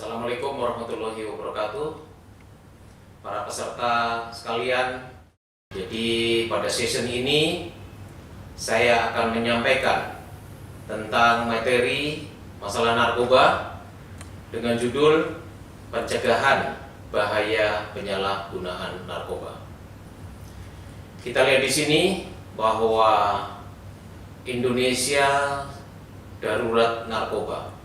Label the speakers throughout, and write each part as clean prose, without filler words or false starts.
Speaker 1: Assalamualaikum warahmatullahi wabarakatuh. Para peserta sekalian, jadi pada session ini saya akan menyampaikan tentang materi masalah narkoba dengan judul pencegahan bahaya penyalahgunaan narkoba. Kita lihat di sini bahwa Indonesia darurat narkoba,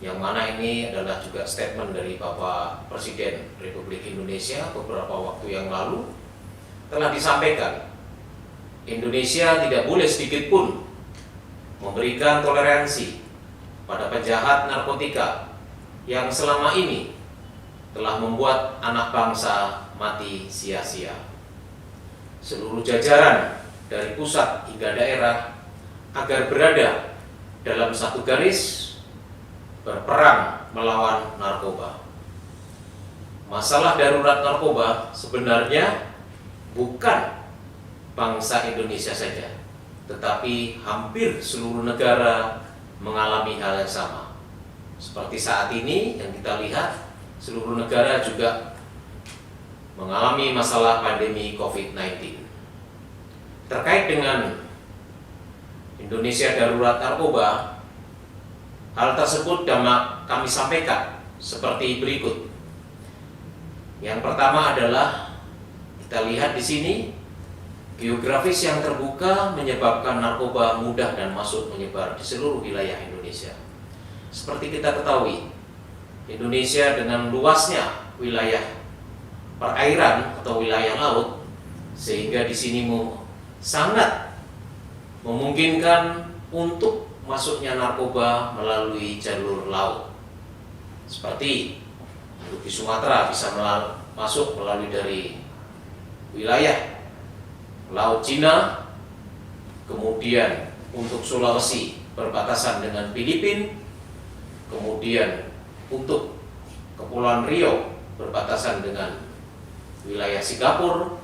Speaker 1: yang mana ini adalah juga statement dari Bapak Presiden Republik Indonesia beberapa waktu yang lalu telah disampaikan. Indonesia tidak boleh sedikit pun memberikan toleransi pada penjahat narkotika yang selama ini telah membuat anak bangsa mati sia-sia. Seluruh jajaran dari pusat hingga daerah agar berada dalam satu garis berperang melawan narkoba. Masalah darurat narkoba sebenarnya bukan bangsa Indonesia saja, tetapi hampir seluruh negara mengalami hal yang sama. Seperti saat ini yang kita lihat, seluruh negara juga mengalami masalah pandemi COVID-19. Terkait dengan Indonesia darurat narkoba, hal tersebut dapat kami sampaikan seperti berikut. Yang pertama adalah kita lihat di sini, geografis yang terbuka menyebabkan narkoba mudah dan masuk menyebar di seluruh wilayah Indonesia. Seperti kita ketahui, Indonesia dengan luasnya wilayah perairan atau wilayah laut, sehingga di sini sangat memungkinkan untuk masuknya narkoba melalui jalur laut. Seperti untuk di Sumatera bisa masuk melalui dari wilayah Laut Cina, kemudian untuk Sulawesi berbatasan dengan Filipina, kemudian untuk Kepulauan Riau berbatasan dengan wilayah Singapura,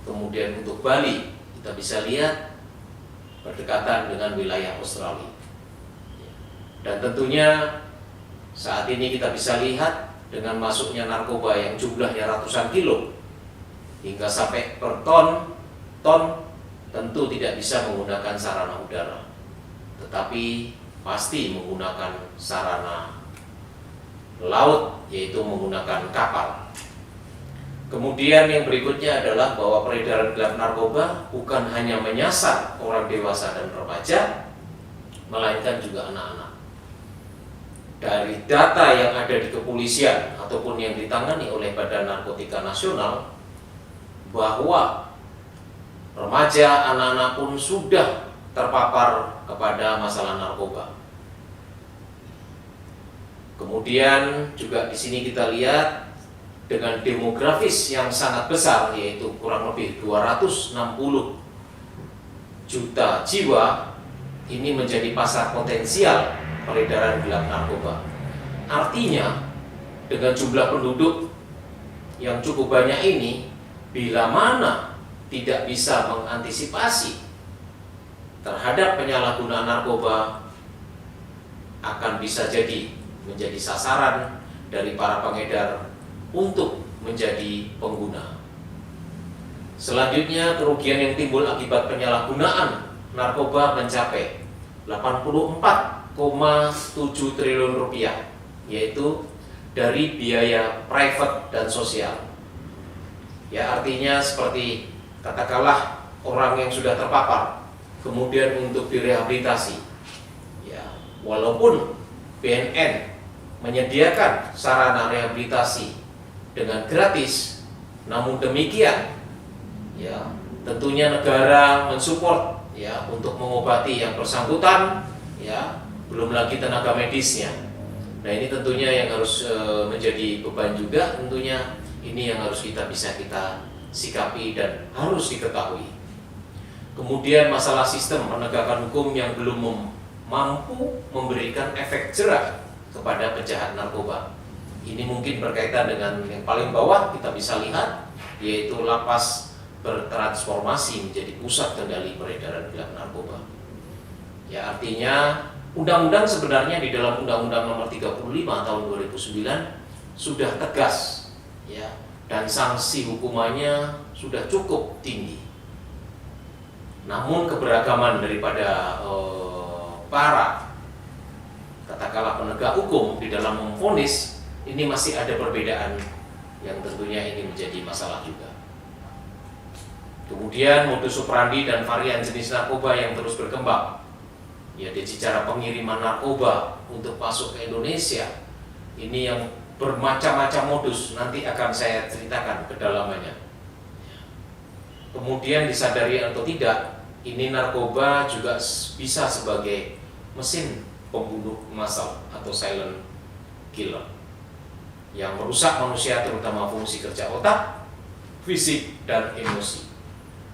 Speaker 1: kemudian untuk Bali kita bisa lihat berdekatan dengan wilayah Australia. Dan tentunya saat ini kita bisa lihat dengan masuknya narkoba yang jumlahnya ratusan kilo hingga sampai per ton, tentu tidak bisa menggunakan sarana udara, tetapi pasti menggunakan sarana laut, yaitu menggunakan kapal. Kemudian yang berikutnya adalah bahwa peredaran gelap narkoba bukan hanya menyasar orang dewasa dan remaja, melainkan juga anak-anak. Dari data yang ada di kepolisian ataupun yang ditangani oleh Badan Narkotika Nasional, bahwa remaja, anak-anak pun sudah terpapar kepada masalah narkoba. Kemudian juga di sini kita lihat dengan demografis yang sangat besar, yaitu kurang lebih 260 juta jiwa, ini menjadi pasar potensial peredaran gelap narkoba. Artinya dengan jumlah penduduk yang cukup banyak ini, bila mana tidak bisa mengantisipasi terhadap penyalahgunaan narkoba, akan bisa jadi menjadi sasaran dari para pengedar untuk menjadi pengguna. Selanjutnya, kerugian yang timbul akibat penyalahgunaan narkoba mencapai 84,7 triliun rupiah, yaitu dari biaya private dan sosial. Ya, artinya seperti katakanlah orang yang sudah terpapar, kemudian untuk direhabilitasi, ya, walaupun BNN menyediakan sarana rehabilitasi dengan gratis, namun demikian, ya, tentunya negara mensupport, ya, untuk mengobati yang bersangkutan, ya, belum lagi tenaga medisnya. Nah, ini tentunya yang harus menjadi beban juga, tentunya ini yang harus kita sikapi dan harus diketahui. Kemudian masalah sistem penegakan hukum yang belum mampu memberikan efek jerah kepada penjahat narkoba. Ini mungkin berkaitan dengan yang paling bawah kita bisa lihat, yaitu lapas bertransformasi menjadi pusat kendali peredaran gelap narkoba. Ya, artinya undang-undang sebenarnya di dalam Undang-Undang Nomor 35 Tahun 2009 sudah tegas, ya, dan sanksi hukumannya sudah cukup tinggi. Namun keberagaman daripada para katakanlah penegak hukum di dalam memvonis ini masih ada perbedaan yang tentunya ini menjadi masalah juga. Kemudian modus operandi dan varian jenis narkoba yang terus berkembang. Ya, di cara pengiriman narkoba untuk masuk ke Indonesia ini yang bermacam-macam modus, nanti akan saya ceritakan kedalamannya. Kemudian disadari atau tidak, ini narkoba juga bisa sebagai mesin pembunuh massal atau silent killer yang merusak manusia, terutama fungsi kerja otak, fisik, dan emosi.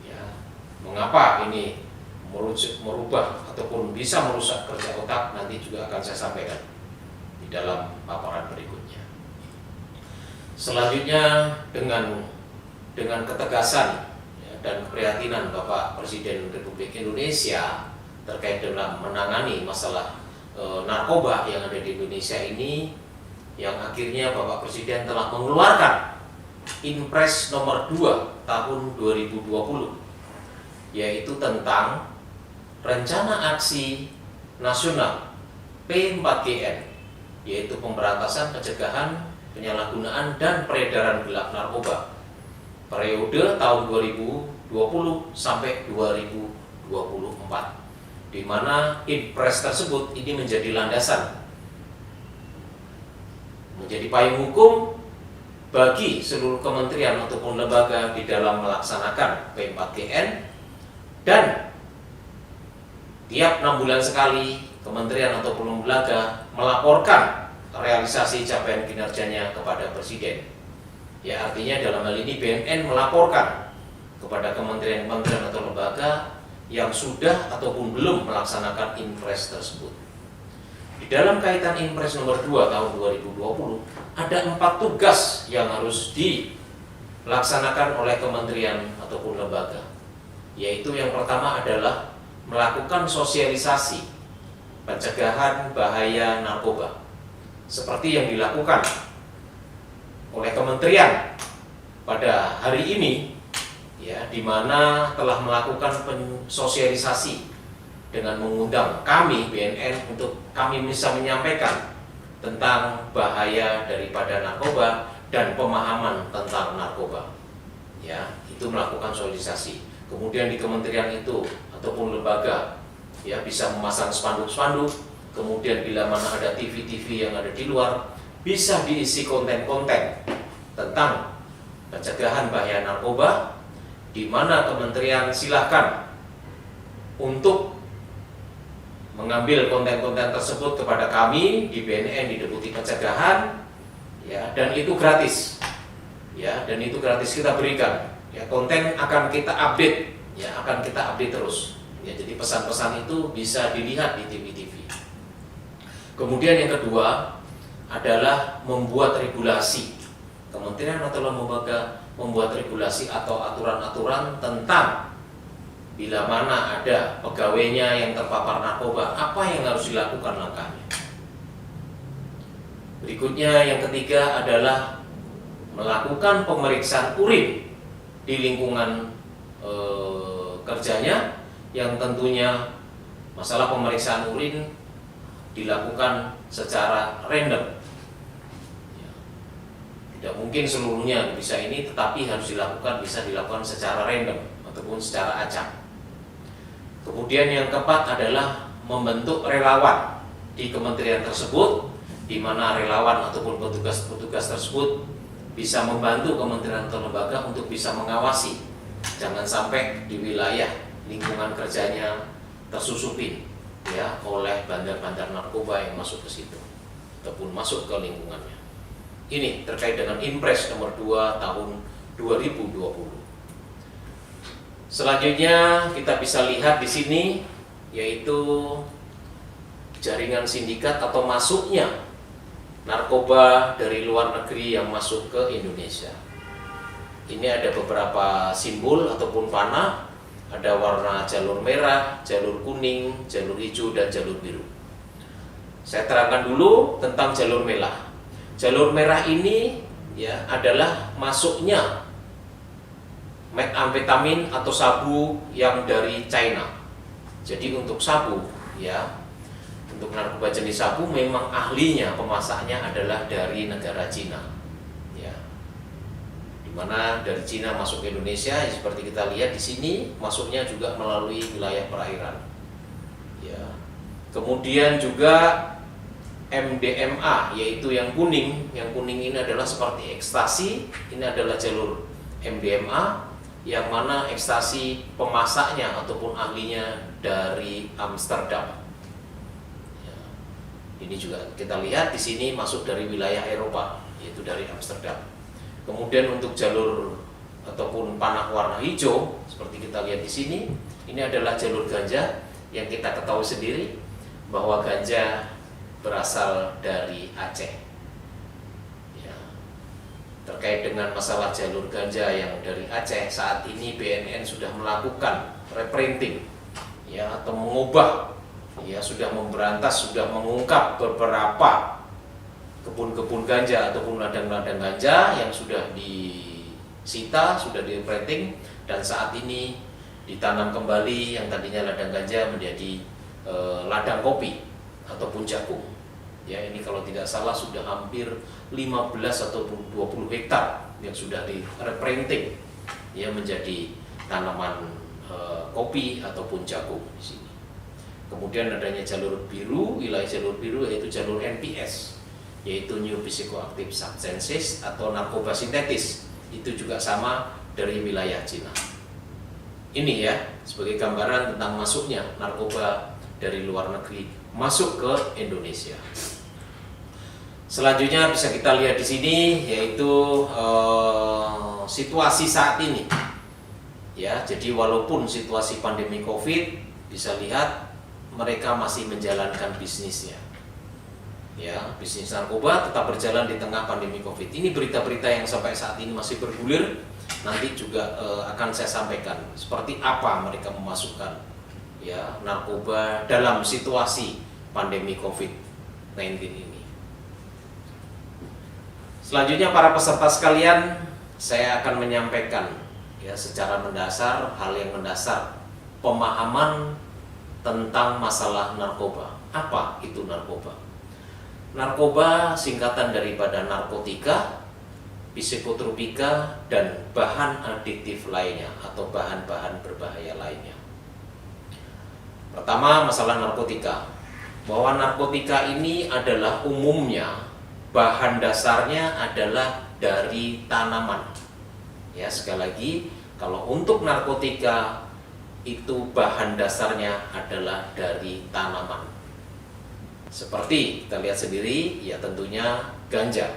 Speaker 1: Ya, mengapa ini merubah ataupun bisa merusak kerja otak, nanti juga akan saya sampaikan di dalam paparan berikutnya. Selanjutnya dengan ketegasan, ya, dan keprihatinan Bapak Presiden Republik Indonesia terkait dengan menangani masalah narkoba yang ada di Indonesia ini, yang akhirnya Bapak Presiden telah mengeluarkan Inpres nomor 2 tahun 2020, yaitu tentang Rencana Aksi Nasional P4GN, yaitu pemberantasan, pencegahan, penyalahgunaan, dan peredaran gelap narkoba periode tahun 2020 sampai 2024, di mana Inpres tersebut ini menjadi landasan, menjadi payung hukum bagi seluruh kementerian ataupun lembaga di dalam melaksanakan P4GN, dan tiap 6 bulan sekali kementerian ataupun lembaga melaporkan realisasi capaian kinerjanya kepada Presiden. Ya, artinya dalam hal ini BNN melaporkan kepada kementerian-kementerian atau lembaga yang sudah ataupun belum melaksanakan Inpres tersebut. Di dalam kaitan Inpres nomor 2 tahun 2020 ada 4 tugas yang harus dilaksanakan oleh kementerian ataupun lembaga, yaitu yang pertama adalah melakukan sosialisasi pencegahan bahaya narkoba seperti yang dilakukan oleh kementerian pada hari ini, ya, di mana telah melakukan sosialisasi dengan mengundang kami BNN untuk kami bisa menyampaikan tentang bahaya daripada narkoba dan pemahaman tentang narkoba. Ya, itu melakukan sosialisasi. Kemudian di kementerian itu ataupun lembaga, ya, bisa memasang spanduk-spanduk. Kemudian bila mana ada TV-TV yang ada di luar, bisa diisi konten-konten tentang pencegahan bahaya narkoba, di mana kementerian silahkan untuk mengambil konten-konten tersebut kepada kami di BNN, di Deputi Pencegahan, ya, dan itu gratis, ya, dan itu gratis kita berikan. Ya, konten akan kita update, ya, akan kita update terus. Ya, jadi pesan-pesan itu bisa dilihat di TV-TV. Kemudian yang kedua adalah membuat regulasi. Kementerian atau lembaga membuat regulasi atau aturan-aturan tentang bila mana ada pegawainya yang terpapar narkoba, apa yang harus dilakukan langkahnya. Berikutnya yang ketiga adalah melakukan pemeriksaan urin di lingkungan kerjanya, yang tentunya masalah pemeriksaan urin dilakukan secara random. Tidak mungkin seluruhnya bisa ini, tetapi harus bisa dilakukan secara random ataupun secara acak. Kemudian yang keempat adalah membentuk relawan di kementerian tersebut, di mana relawan ataupun petugas-petugas tersebut bisa membantu kementerian atau lembaga untuk bisa mengawasi, jangan sampai di wilayah lingkungan kerjanya tersusupin, ya, oleh bandar-bandar narkoba yang masuk ke situ ataupun masuk ke lingkungannya. Ini terkait dengan Inpres nomor 2 tahun 2020. Selanjutnya kita bisa lihat di sini, yaitu jaringan sindikat atau masuknya narkoba dari luar negeri yang masuk ke Indonesia. Ini ada beberapa simbol ataupun panah, Ada warna jalur merah, jalur kuning, jalur hijau, dan jalur biru. Saya terangkan dulu tentang jalur merah. Jalur merah ini ya adalah masuknya metamfetamin atau sabu yang dari China. Jadi untuk sabu ya, untuk narkoba jenis sabu memang ahlinya pemasaknya adalah dari negara Cina. Mana dari Cina masuk ke Indonesia, seperti kita lihat di sini masuknya juga melalui wilayah perairan. Ya. Kemudian juga MDMA, yaitu yang kuning. Yang kuning ini adalah seperti ekstasi. Ini adalah jalur MDMA, yang mana ekstasi pemasaknya ataupun ahlinya dari Amsterdam. Ya. Ini juga kita lihat di sini masuk dari wilayah Eropa, yaitu dari Amsterdam. Kemudian untuk jalur ataupun panah warna hijau seperti kita lihat di sini, ini adalah jalur ganja yang kita ketahui sendiri bahwa ganja berasal dari Aceh. Ya. Terkait dengan masalah jalur ganja yang dari Aceh, saat ini BNN sudah melakukan reprinting ya, atau mengubah ya, sudah memberantas, sudah mengungkap beberapa kebun-kebun ganja ataupun ladang-ladang ganja yang sudah disita, sudah di-printing, dan saat ini ditanam kembali yang tadinya ladang ganja menjadi ladang kopi ataupun jagung. Ya, ini kalau tidak salah sudah hampir 15 ataupun 20 hektar yang sudah di-reprinting ya menjadi tanaman kopi ataupun jagung di sini. Kemudian adanya jalur biru, wilayah jalur biru yaitu jalur NPS, yaitu New Psychoactive Substances atau narkoba sintetis. Itu juga sama dari wilayah Cina. Ini ya sebagai gambaran tentang masuknya narkoba dari luar negeri masuk ke Indonesia. Selanjutnya bisa kita lihat di sini yaitu situasi saat ini. Ya, jadi walaupun situasi pandemi Covid, bisa lihat mereka masih menjalankan bisnisnya. Ya, bisnis narkoba tetap berjalan di tengah pandemi Covid. Ini berita-berita yang sampai saat ini masih bergulir. Nanti juga akan saya sampaikan seperti apa mereka memasukkan ya narkoba dalam situasi pandemi Covid-19 ini. Selanjutnya para peserta sekalian, saya akan menyampaikan ya secara mendasar hal yang mendasar pemahaman tentang masalah narkoba. Apa itu narkoba? Narkoba singkatan daripada narkotika, psikotropika, dan bahan adiktif lainnya atau bahan-bahan berbahaya lainnya. Pertama, masalah narkotika. Bahwa narkotika ini adalah umumnya bahan dasarnya adalah dari tanaman. Ya, sekali lagi, kalau untuk narkotika itu bahan dasarnya adalah dari tanaman. Seperti kita lihat sendiri, ya tentunya ganja.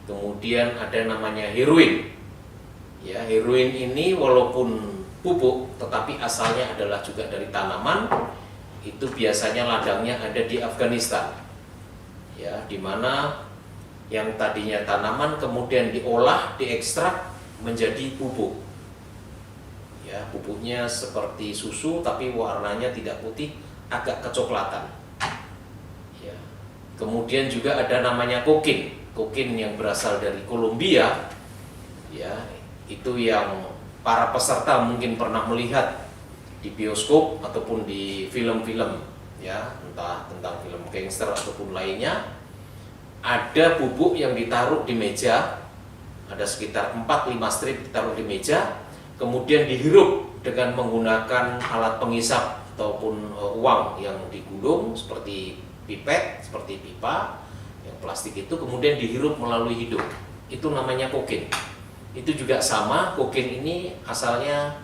Speaker 1: Kemudian ada namanya heroin. Ya, heroin ini walaupun pupuk, tetapi asalnya adalah juga dari tanaman. Itu biasanya ladangnya ada di Afghanistan. Ya, di mana yang tadinya tanaman kemudian diolah, diekstrak menjadi pupuk. Ya, pupuknya seperti susu, tapi warnanya tidak putih, agak kecoklatan. Kemudian juga ada namanya kokain. Kokain yang berasal dari Kolombia. Ya, itu yang para peserta mungkin pernah melihat di bioskop ataupun di film-film ya, entah tentang film gangster ataupun lainnya. Ada bubuk yang ditaruh di meja, ada sekitar 4-5 strip ditaruh di meja, kemudian dihirup dengan menggunakan alat pengisap ataupun uang yang digulung seperti pipet, seperti pipa yang plastik itu, kemudian dihirup melalui hidung. Itu namanya kokain. Itu juga sama, kokain ini asalnya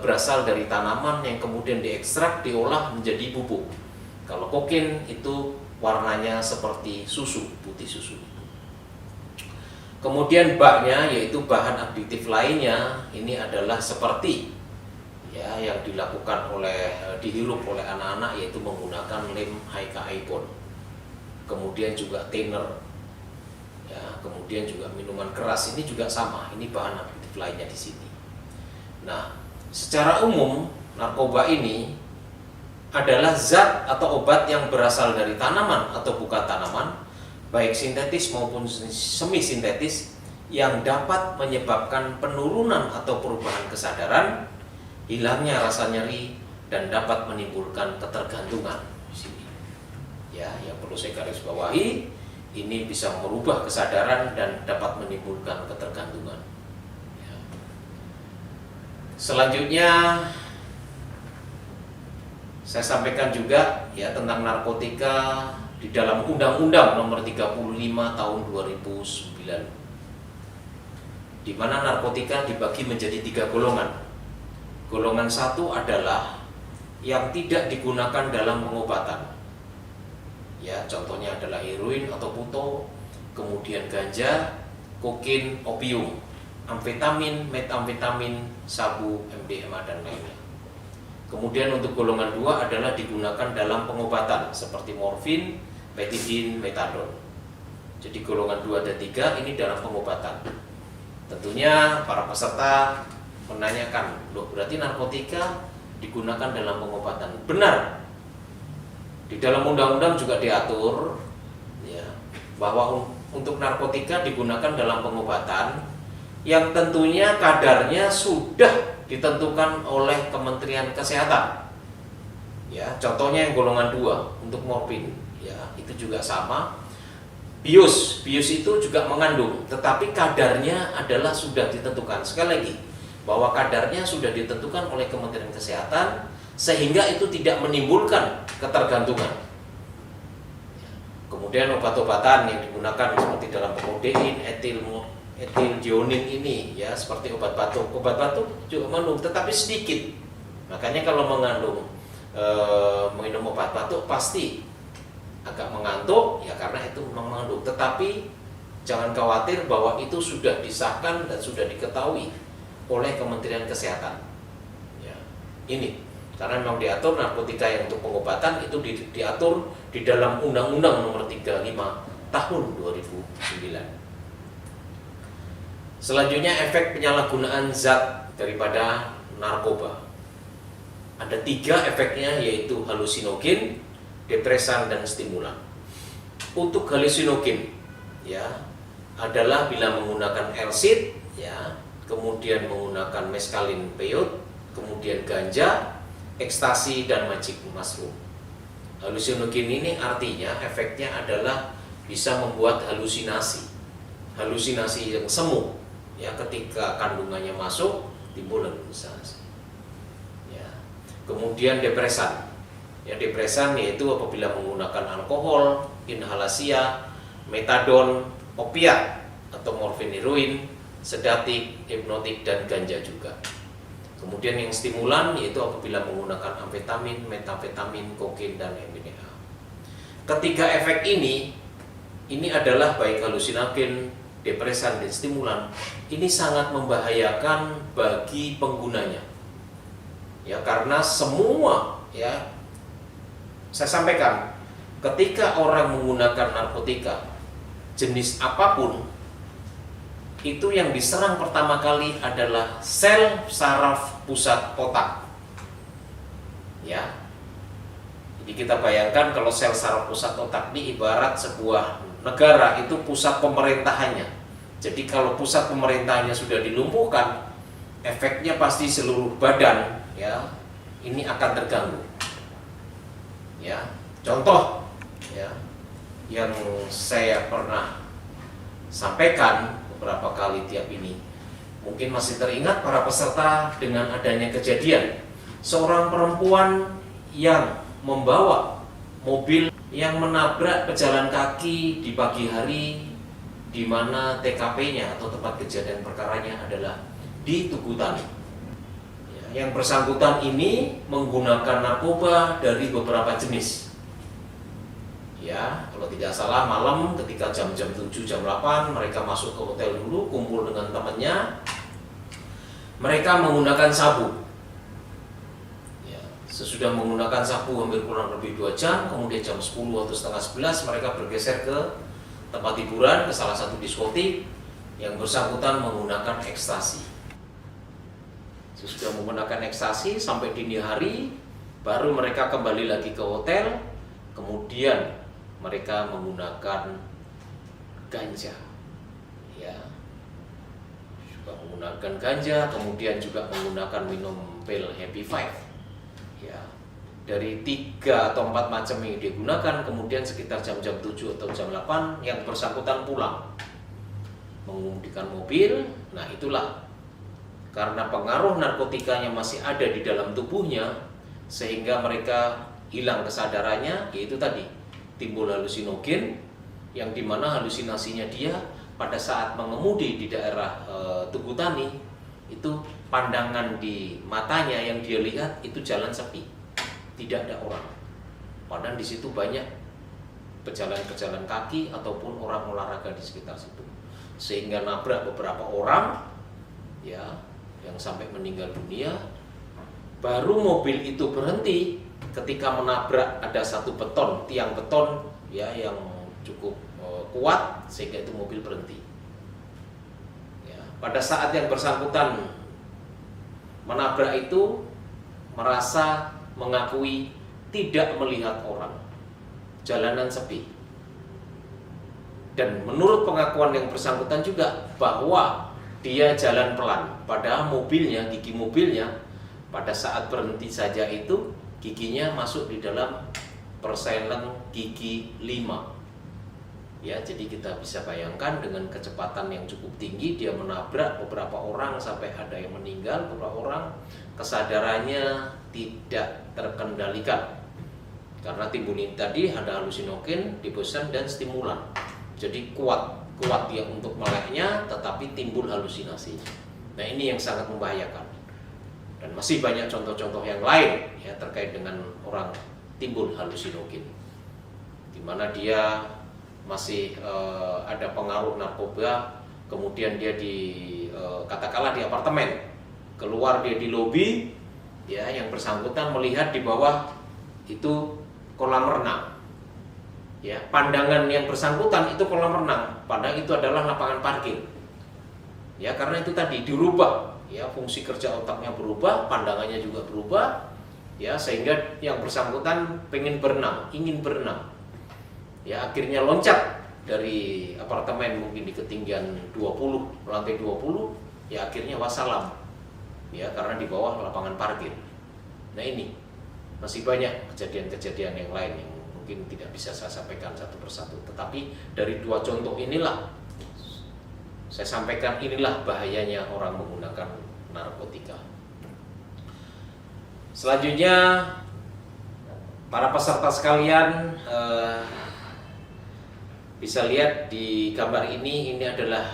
Speaker 1: berasal dari tanaman yang kemudian diekstrak, diolah menjadi bubuk. Kalau kokain itu warnanya seperti susu, putih susu. Kemudian baknya, yaitu bahan adiktif lainnya, ini adalah seperti ya yang dilakukan dihirup oleh anak-anak, yaitu menggunakan lem HKI-pon. Kemudian juga thinner. Ya, kemudian juga minuman keras ini juga sama, ini bahan adiktif lainnya di sini. Nah, Secara umum, narkoba ini adalah zat atau obat yang berasal dari tanaman atau bukan tanaman, baik sintetis maupun semi sintetis, yang dapat menyebabkan penurunan atau perubahan kesadaran, hilangnya rasa nyeri, dan dapat menimbulkan ketergantungan. Di sini, ya, yang perlu saya garis bawahi, ini bisa merubah kesadaran dan dapat menimbulkan ketergantungan. Ya. Selanjutnya, saya sampaikan juga ya tentang narkotika di dalam Undang-Undang Nomor 35 Tahun 2009, di mana narkotika dibagi menjadi 3 golongan. Golongan 1 adalah yang tidak digunakan dalam pengobatan. Ya, contohnya adalah heroin atau puto, kemudian ganja, kokain, opium, amfetamin, metamfetamin, sabu, MDMA, dan lainnya. Kemudian untuk golongan 2 adalah digunakan dalam pengobatan seperti morfin, petidin, metadon. Jadi golongan 2 dan 3 ini dalam pengobatan. Tentunya para peserta menanyakan, loh berarti narkotika digunakan dalam pengobatan? Benar. Di dalam undang-undang juga diatur ya, bahwa untuk narkotika digunakan dalam pengobatan yang tentunya kadarnya sudah ditentukan oleh Kementerian Kesehatan. Ya, contohnya yang golongan 2 untuk morfin, ya, itu juga sama. Bius itu juga mengandung, tetapi kadarnya adalah sudah ditentukan. Sekali lagi, bahwa kadarnya sudah ditentukan oleh Kementerian Kesehatan sehingga itu tidak menimbulkan ketergantungan. Kemudian obat-obatan yang digunakan seperti dalam kodein, etiljonin ini ya, seperti obat batuk. Obat batuk juga mengandung tetapi sedikit. Makanya kalau mengandung minum obat batuk pasti agak mengantuk ya, karena itu memang mengandung. Tetapi jangan khawatir bahwa itu sudah disahkan dan sudah diketahui oleh Kementerian Kesehatan. Ya, ini karena memang diatur narkotika yang untuk pengobatan itu diatur di dalam Undang-Undang Nomor 35 Tahun 2009. Selanjutnya, efek penyalahgunaan zat daripada narkoba. Ada 3 efeknya, yaitu halusinogen, depresan, dan stimulan. Untuk halusinogen ya adalah bila menggunakan LSD ya, kemudian menggunakan meskalin peyote, kemudian ganja, ekstasi, dan magic mushroom. Halusinogen ini artinya efeknya adalah bisa membuat halusinasi yang semu ya, ketika kandungannya masuk timbul halusinasi ya. Kemudian depresan ya, depresan yaitu apabila menggunakan alkohol, inhalasia, metadon, opiat atau morfin, heroin, sedatif, hipnotik, dan ganja juga. Kemudian yang stimulan yaitu apabila menggunakan amfetamin, metamfetamin, kokain, dan MDMA. Ketiga efek ini adalah baik halusinogen, depresan, dan stimulan. Ini sangat membahayakan bagi penggunanya. Ya, karena semua ya, saya sampaikan, ketika orang menggunakan narkotika jenis apapun, itu yang diserang pertama kali adalah sel saraf pusat otak. Ya. Jadi kita bayangkan kalau sel saraf pusat otak ini ibarat sebuah negara, itu pusat pemerintahannya. Jadi kalau pusat pemerintahannya sudah dilumpuhkan, efeknya pasti seluruh badan ya, ini akan terganggu. Ya, contoh ya yang saya pernah sampaikan beberapa kali tiap ini, mungkin masih teringat para peserta dengan adanya kejadian seorang perempuan yang membawa mobil yang menabrak pejalan kaki di pagi hari, di mana TKP-nya atau tempat kejadian perkaranya adalah di Tugu Tani. Yang bersangkutan ini menggunakan narkoba dari beberapa jenis. Ya, kalau tidak salah malam ketika jam-jam 7, jam 8 mereka masuk ke hotel dulu, kumpul dengan temannya. Mereka menggunakan sabu. Ya, sesudah menggunakan sabu hampir kurang lebih 2 jam, kemudian jam 10 atau setengah 11 mereka bergeser ke tempat hiburan, ke salah satu diskotik. Yang bersangkutan menggunakan ekstasi. Sesudah menggunakan ekstasi sampai dini hari, baru mereka kembali lagi ke hotel, kemudian mereka menggunakan ganja, ya, juga menggunakan ganja, kemudian juga menggunakan minum pil Happy Five, ya. Dari 3 atau 4 macam ini digunakan, kemudian sekitar jam-jam 7 atau jam 8 yang bersangkutan pulang mengemudikan mobil. Nah, itulah karena pengaruh narkotikanya masih ada di dalam tubuhnya, sehingga mereka hilang kesadarannya, yaitu tadi timbul halusinogen, yang dimana halusinasinya dia pada saat mengemudi di daerah Tugu Tani, itu pandangan di matanya yang dia lihat itu jalan sepi, tidak ada orang. Padahal di situ banyak pejalan-pejalan kaki ataupun orang olahraga di sekitar situ, sehingga nabrak beberapa orang, ya, yang sampai meninggal dunia. Baru mobil itu berhenti ketika menabrak ada satu tiang beton, ya, yang cukup kuat, sehingga itu mobil berhenti. Ya, pada saat yang bersangkutan menabrak itu merasa mengakui tidak melihat orang, jalanan sepi. Dan menurut pengakuan yang bersangkutan juga bahwa dia jalan pelan, padahal mobilnya, gigi mobilnya pada saat berhenti saja itu giginya masuk di dalam perselen gigi 5. Ya, jadi kita bisa bayangkan dengan kecepatan yang cukup tinggi dia menabrak beberapa orang sampai ada yang meninggal, beberapa orang kesadarannya tidak terkendalikan. Karena timbulin tadi ada halusinogen, deposan dan stimulan. Jadi kuat dia untuk meleknya, tetapi timbul halusinasi. Nah, ini yang sangat membahayakan. Dan masih banyak contoh-contoh yang lain, ya, terkait dengan orang timbul halusinogen, di mana dia masih ada pengaruh narkoba, kemudian dia katakanlah di apartemen, keluar dia di lobi, ya, yang bersangkutan melihat di bawah itu kolam renang. Ya, pandangan yang bersangkutan itu kolam renang, padahal itu adalah lapangan parkir. Ya, karena itu tadi dirubah, ya, fungsi kerja otaknya berubah, pandangannya juga berubah, ya, sehingga yang bersangkutan ingin berenang. Ya, akhirnya loncat dari apartemen mungkin di ketinggian 20, lantai 20, ya, akhirnya wassalam. Ya, karena di bawah lapangan parkir. Nah, ini masih banyak kejadian-kejadian yang lain yang mungkin tidak bisa saya sampaikan satu persatu, tetapi dari 2 contoh inilah saya sampaikan, inilah bahayanya orang menggunakan narkotika. Selanjutnya, para peserta sekalian bisa lihat di gambar ini adalah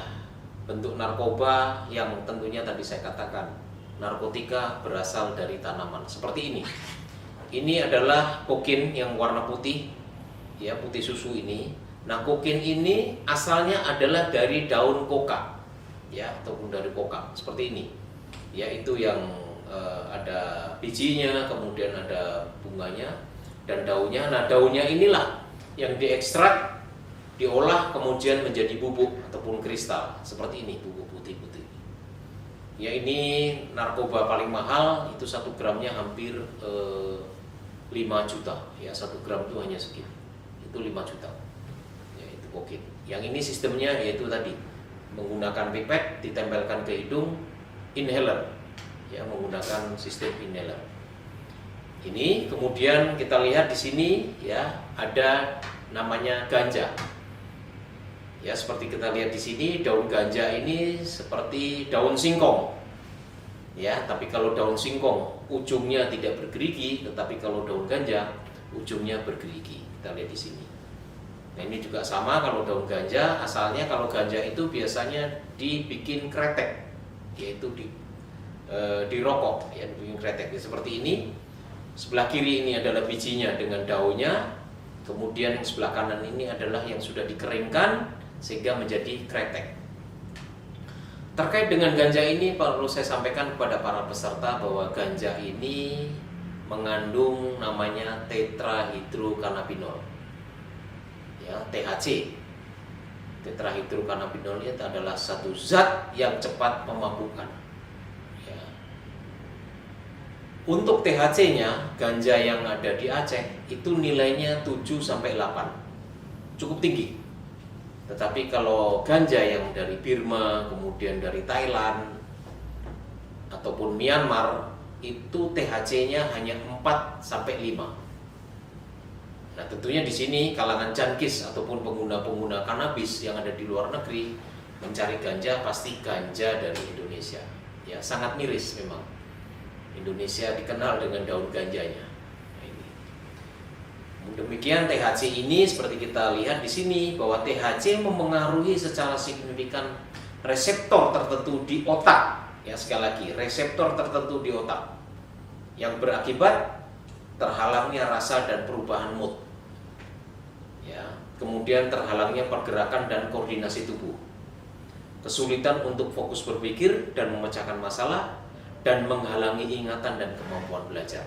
Speaker 1: bentuk narkoba yang tentunya tadi saya katakan narkotika berasal dari tanaman seperti ini. Ini adalah kokain yang warna putih, ya, putih susu ini. Nah, kokain ini asalnya adalah dari daun koka, ya, ataupun dari koka seperti ini. Ya, itu yang ada bijinya, kemudian ada bunganya dan daunnya. Nah, daunnya inilah yang diekstrak, diolah, kemudian menjadi bubuk ataupun kristal seperti ini, bubuk putih-putih. Ya, ini narkoba paling mahal, itu 1 gramnya hampir 5 juta, ya, 1 gram itu hanya segitu, itu 5 juta, ya, itu kokain. Yang ini sistemnya yaitu tadi menggunakan pipet ditempelkan ke hidung, inhaler, ya, menggunakan sistem inhaler. Ini kemudian kita lihat di sini, ya, ada namanya ganja. Ya, seperti kita lihat di sini, daun ganja ini seperti daun singkong. Ya, tapi kalau daun singkong ujungnya tidak bergerigi, tetapi kalau daun ganja ujungnya bergerigi. Kita lihat di sini. Nah, ini juga sama, kalau daun ganja asalnya, kalau ganja itu biasanya dibikin kretek, yaitu dirokok, ya, dibikin kretek seperti ini. Sebelah kiri ini adalah bijinya dengan daunnya, kemudian yang sebelah kanan ini adalah yang sudah dikeringkan sehingga menjadi kretek. Terkait dengan ganja ini perlu saya sampaikan kepada para peserta bahwa ganja ini mengandung namanya tetrahidrocannabinol, ya, THC. Tetrahidrocannabinol itu adalah satu zat yang cepat memabukkan. Ya. Untuk THC-nya, ganja yang ada di Aceh itu nilainya 7-8, cukup tinggi. Tetapi kalau ganja yang dari Burma, kemudian dari Thailand, ataupun Myanmar, itu THC-nya hanya 4-5. Nah, tentunya di sini kalangan jankis ataupun pengguna-pengguna kanabis yang ada di luar negeri mencari ganja pasti ganja dari Indonesia. Ya, sangat miris memang. Indonesia dikenal dengan daun ganjanya. Nah, ini. Demikian THC ini seperti kita lihat di sini bahwa THC memengaruhi secara signifikan reseptor tertentu di otak. Ya, sekali lagi, reseptor tertentu di otak yang berakibat terhalangnya rasa dan perubahan mood. Ya, kemudian terhalangnya pergerakan dan koordinasi tubuh. Kesulitan untuk fokus berpikir dan memecahkan masalah, dan menghalangi ingatan dan kemampuan belajar.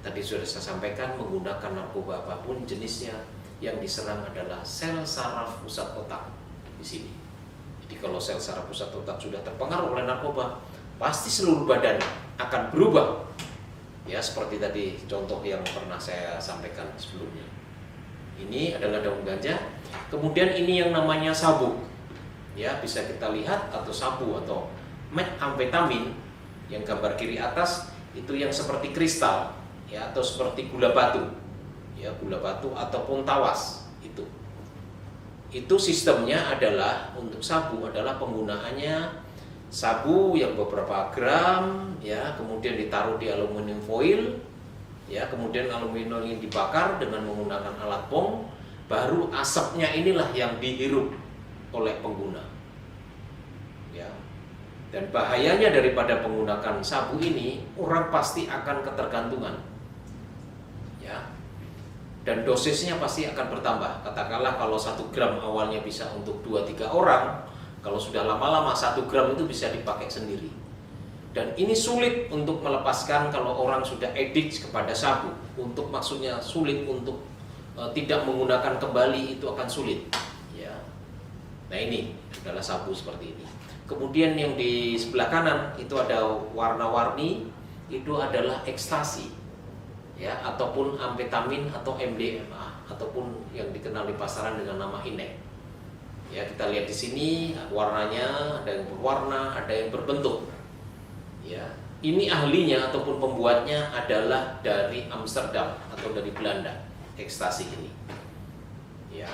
Speaker 1: Tadi sudah saya sampaikan, menggunakan narkoba apapun jenisnya, yang diserang adalah sel saraf pusat otak di sini. Jadi kalau sel saraf pusat otak sudah terpengaruh oleh narkoba, pasti seluruh badan akan berubah. Ya, seperti tadi contoh yang pernah saya sampaikan sebelumnya. Ini adalah daun ganja. Kemudian ini yang namanya sabu. Ya, bisa kita lihat, atau sabu atau methamfetamin. Yang gambar kiri atas itu yang seperti kristal, ya, atau seperti gula batu, ya, gula batu ataupun tawas. Itu sistemnya adalah untuk sabu adalah penggunaannya sabu yang beberapa gram, ya, kemudian ditaruh di aluminium foil, ya, kemudian aluminium yang dibakar dengan menggunakan alat bong, baru asapnya inilah yang dihirup oleh pengguna. Ya. Dan bahayanya daripada menggunakan sabu ini, orang pasti akan ketergantungan. Ya. Dan dosisnya pasti akan bertambah. Katakanlah kalau 1 gram awalnya bisa untuk 2-3 orang, kalau sudah lama-lama 1 gram itu bisa dipakai sendiri. Dan ini sulit untuk melepaskan kalau orang sudah addict kepada sabu. Untuk maksudnya sulit untuk tidak menggunakan kembali, itu akan sulit. Ya. Nah, ini adalah sabu seperti ini. Kemudian yang di sebelah kanan itu ada warna-warni, itu adalah ekstasi, ya, ataupun amfetamin atau MDMA, ataupun yang dikenal di pasaran dengan nama INEC. Ya, kita lihat di sini warnanya ada yang berwarna, ada yang berbentuk. Ya, ini ahlinya ataupun pembuatnya adalah dari Amsterdam atau dari Belanda, ekstasi ini. Ya.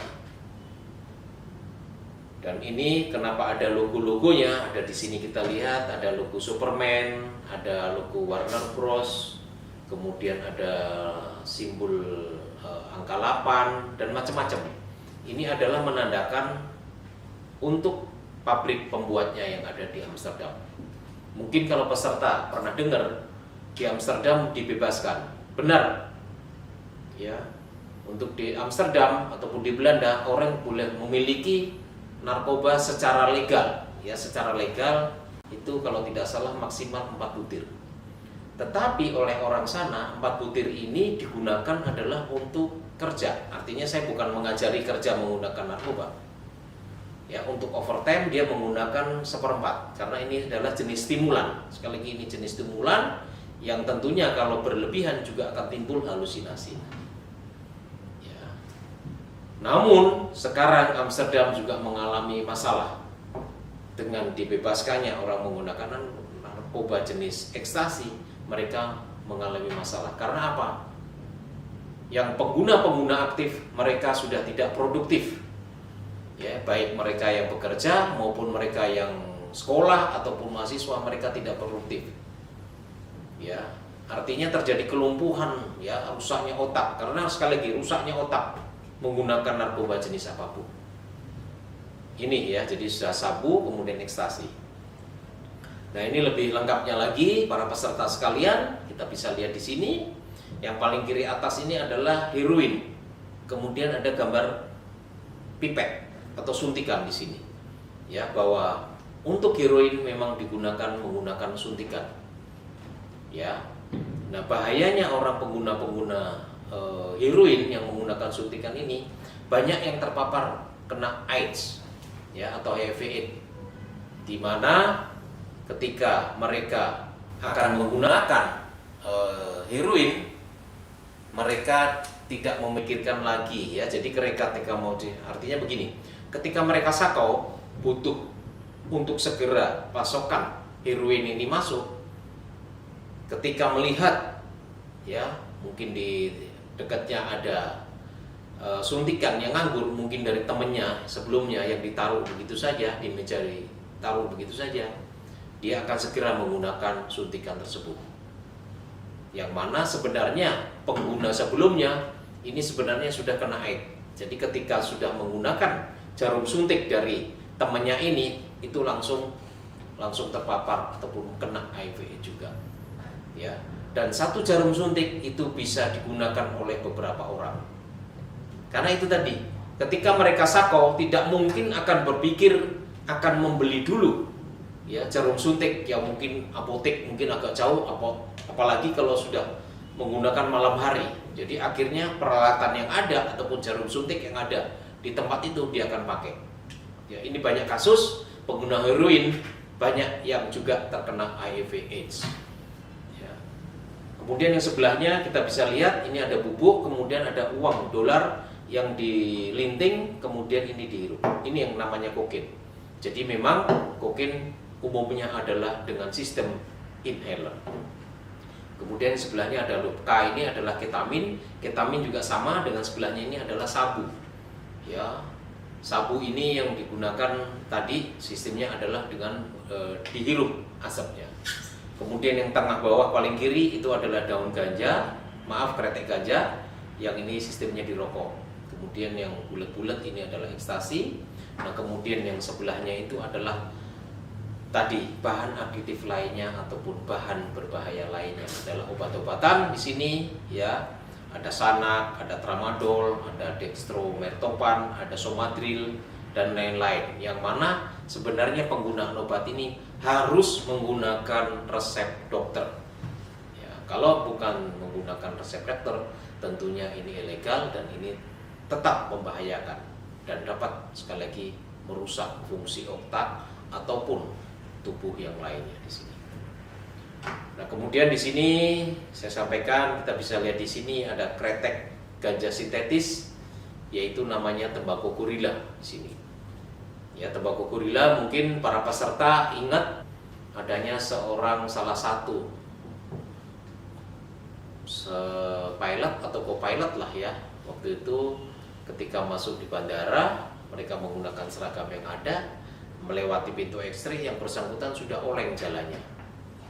Speaker 1: Dan ini kenapa ada logo-logonya? Ada di sini kita lihat ada logo Superman, ada logo Warner Bros, kemudian ada simbol angka 8 dan macam-macam. Ini adalah menandakan untuk pabrik pembuatnya yang ada di Amsterdam. Mungkin kalau peserta pernah dengar di Amsterdam dibebaskan. Benar. Ya. Untuk di Amsterdam ataupun di Belanda orang boleh memiliki narkoba secara legal, ya, secara legal itu kalau tidak salah maksimal 4 butir. Tetapi oleh orang sana 4 butir ini digunakan adalah untuk kerja. Artinya saya bukan mengajari kerja menggunakan narkoba. Ya, untuk overtime dia menggunakan 1/4 karena ini adalah jenis stimulan. Sekali lagi ini jenis stimulan yang tentunya kalau berlebihan juga akan timbul halusinasi. Namun sekarang Amsterdam juga mengalami masalah dengan dibebaskannya orang menggunakan narkoba jenis ekstasi. Mereka mengalami masalah karena apa? Yang pengguna-pengguna aktif mereka sudah tidak produktif. Ya, baik mereka yang bekerja maupun mereka yang sekolah ataupun mahasiswa, mereka tidak produktif. Ya, artinya terjadi kelumpuhan, ya, rusaknya otak. Karena sekali lagi rusaknya otak menggunakan narkoba jenis apapun. Ini ya, jadi sudah sabu kemudian ekstasi. Nah, ini lebih lengkapnya lagi para peserta sekalian, kita bisa lihat di sini. Yang paling kiri atas ini adalah heroin. Kemudian ada gambar pipet atau suntikan di sini. Ya, bahwa untuk heroin memang menggunakan suntikan. Ya. Nah, bahayanya orang pengguna-pengguna heroin yang menggunakan suntikan ini banyak yang terpapar kena AIDS, ya, atau HIV/AIDS, di mana ketika mereka akan menggunakan heroin, mereka tidak memikirkan lagi ya. Jadi ketika mau artinya begini, ketika mereka sakau butuh untuk segera pasokan heroin ini masuk, ketika melihat ya mungkin di dekatnya ada suntikan yang nganggur mungkin dari temennya sebelumnya yang ditaruh begitu saja di meja, ditaruh begitu saja, dia akan segera menggunakan suntikan tersebut. Yang mana sebenarnya pengguna sebelumnya ini sebenarnya sudah kena AIDS. Jadi ketika sudah menggunakan jarum suntik dari temannya ini, itu langsung terpapar ataupun kena HIV juga. Ya. Dan satu jarum suntik itu bisa digunakan oleh beberapa orang. Karena itu tadi, ketika mereka sakau tidak mungkin akan berpikir akan membeli dulu ya jarum suntik yang mungkin apotek mungkin agak jauh, apalagi kalau sudah menggunakan malam hari. Jadi akhirnya peralatan yang ada ataupun jarum suntik yang ada di tempat itu dia akan pakai. Ya, ini banyak kasus pengguna heroin banyak yang juga terkena HIV/AIDS. Ya. Kemudian yang sebelahnya kita bisa lihat ini ada bubuk, kemudian ada uang dolar yang dilinting, kemudian ini dihirup. Ini yang namanya kokain. Jadi memang kokain umumnya adalah dengan sistem inhaler. Kemudian sebelahnya ada K, ini adalah ketamin. Ketamin juga sama dengan sebelahnya ini adalah sabu. Ya, sabu ini yang digunakan tadi sistemnya adalah dengan dihirup asapnya. Kemudian yang tengah bawah paling kiri itu adalah daun ganja, kretek ganja, yang ini sistemnya di rokok. Kemudian yang bulat-bulat ini adalah ekstasi. Nah, kemudian yang sebelahnya itu adalah tadi bahan aditif lainnya ataupun bahan berbahaya lainnya adalah obat-obatan. Di sini ya ada Sanak, ada Tramadol, ada dextromertopan, ada Somadril dan lain-lain. Yang mana sebenarnya penggunaan obat ini harus menggunakan resep dokter. Ya, kalau bukan menggunakan resep dokter, tentunya ini ilegal dan ini tetap membahayakan dan dapat sekali lagi merusak fungsi otak ataupun tubuh yang lainnya di sini. Nah, kemudian di sini saya sampaikan kita bisa lihat di sini ada kretek ganja sintetis, yaitu namanya tembakau gorila di sini. Ya, tembakau gorila mungkin para peserta ingat adanya salah satu pilot atau co-pilot lah ya. Waktu itu ketika masuk di bandara, mereka menggunakan seragam yang ada, melewati pintu X-ray, yang bersangkutan sudah oleng jalannya.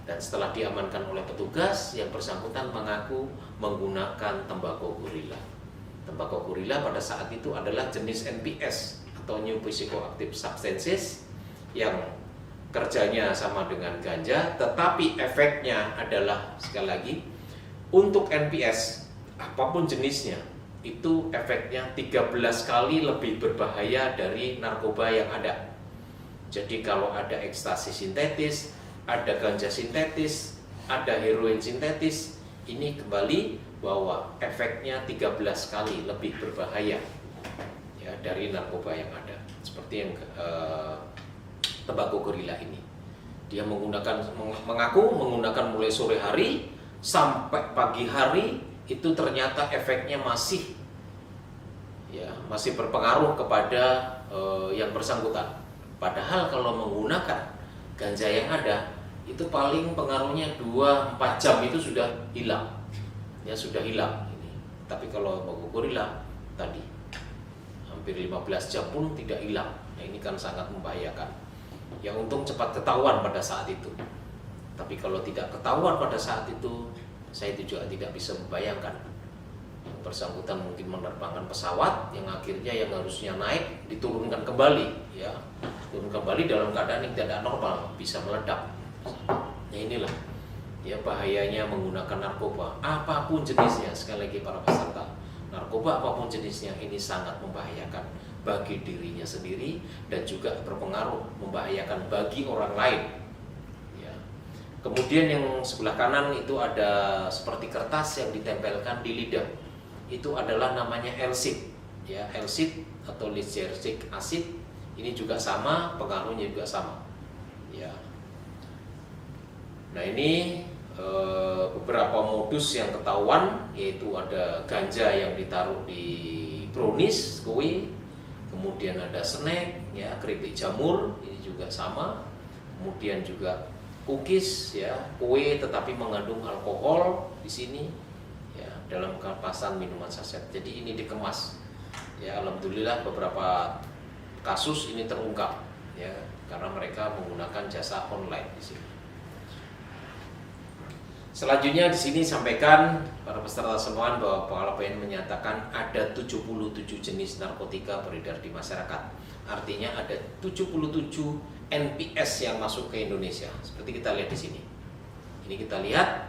Speaker 1: Dan setelah diamankan oleh petugas, yang bersangkutan mengaku menggunakan tembakau gorila. Tembakau gorila pada saat itu adalah jenis NPS atau New Psychoactive Substances yang kerjanya sama dengan ganja, tetapi efeknya adalah sekali lagi untuk NPS apapun jenisnya itu efeknya 13 kali lebih berbahaya dari narkoba yang ada. Jadi kalau ada ekstasi sintetis, ada ganja sintetis, ada heroin sintetis, ini kembali bahwa efeknya 13 kali lebih berbahaya ya dari narkoba yang ada. Seperti yang tembakau gorila ini. Dia mengaku menggunakan mulai sore hari sampai pagi hari, itu ternyata efeknya masih berpengaruh kepada yang bersangkutan. Padahal kalau menggunakan ganja yang ada itu paling pengaruhnya 2-4 jam itu sudah hilang. Ya sudah hilang ini. Tapi kalau tembakau gorila tadi hampir 15 jam pun tidak hilang. Nah, ini kan sangat membahayakan. Yang untung cepat ketahuan pada saat itu. Tapi kalau tidak ketahuan pada saat itu, saya itu juga tidak bisa membayangkan. Yang bersangkutan mungkin menerbangkan pesawat yang akhirnya yang harusnya naik diturunkan kembali, ya, turun kembali dalam keadaan yang tidak normal, bisa meledak. Nah, inilah ya bahayanya menggunakan narkoba apapun jenisnya. Sekali lagi para peserta, narkoba apapun jenisnya ini sangat membahayakan bagi dirinya sendiri dan juga berpengaruh membahayakan bagi orang lain. Kemudian yang sebelah kanan itu ada seperti kertas yang ditempelkan di lidah. Itu adalah namanya L-sit, ya, L-sit atau lysergic acid. Ini juga sama, pengaruhnya juga sama. Ya. Nah, ini beberapa modus yang ketahuan, yaitu ada ganja yang ditaruh di brownies, kue, kemudian ada snack, ya keripik jamur, ini juga sama, kemudian juga cookies, ya kue tetapi mengandung alkohol di sini, ya dalam kemasan minuman saset. Jadi ini dikemas, ya alhamdulillah beberapa kasus ini terungkap, ya karena mereka menggunakan jasa online di sini. Selanjutnya di sini sampaikan para peserta semua bahwa Kepala BNN menyatakan ada 77 jenis narkotika beredar di masyarakat. Artinya ada 77 NPS yang masuk ke Indonesia. Seperti kita lihat di sini. Ini kita lihat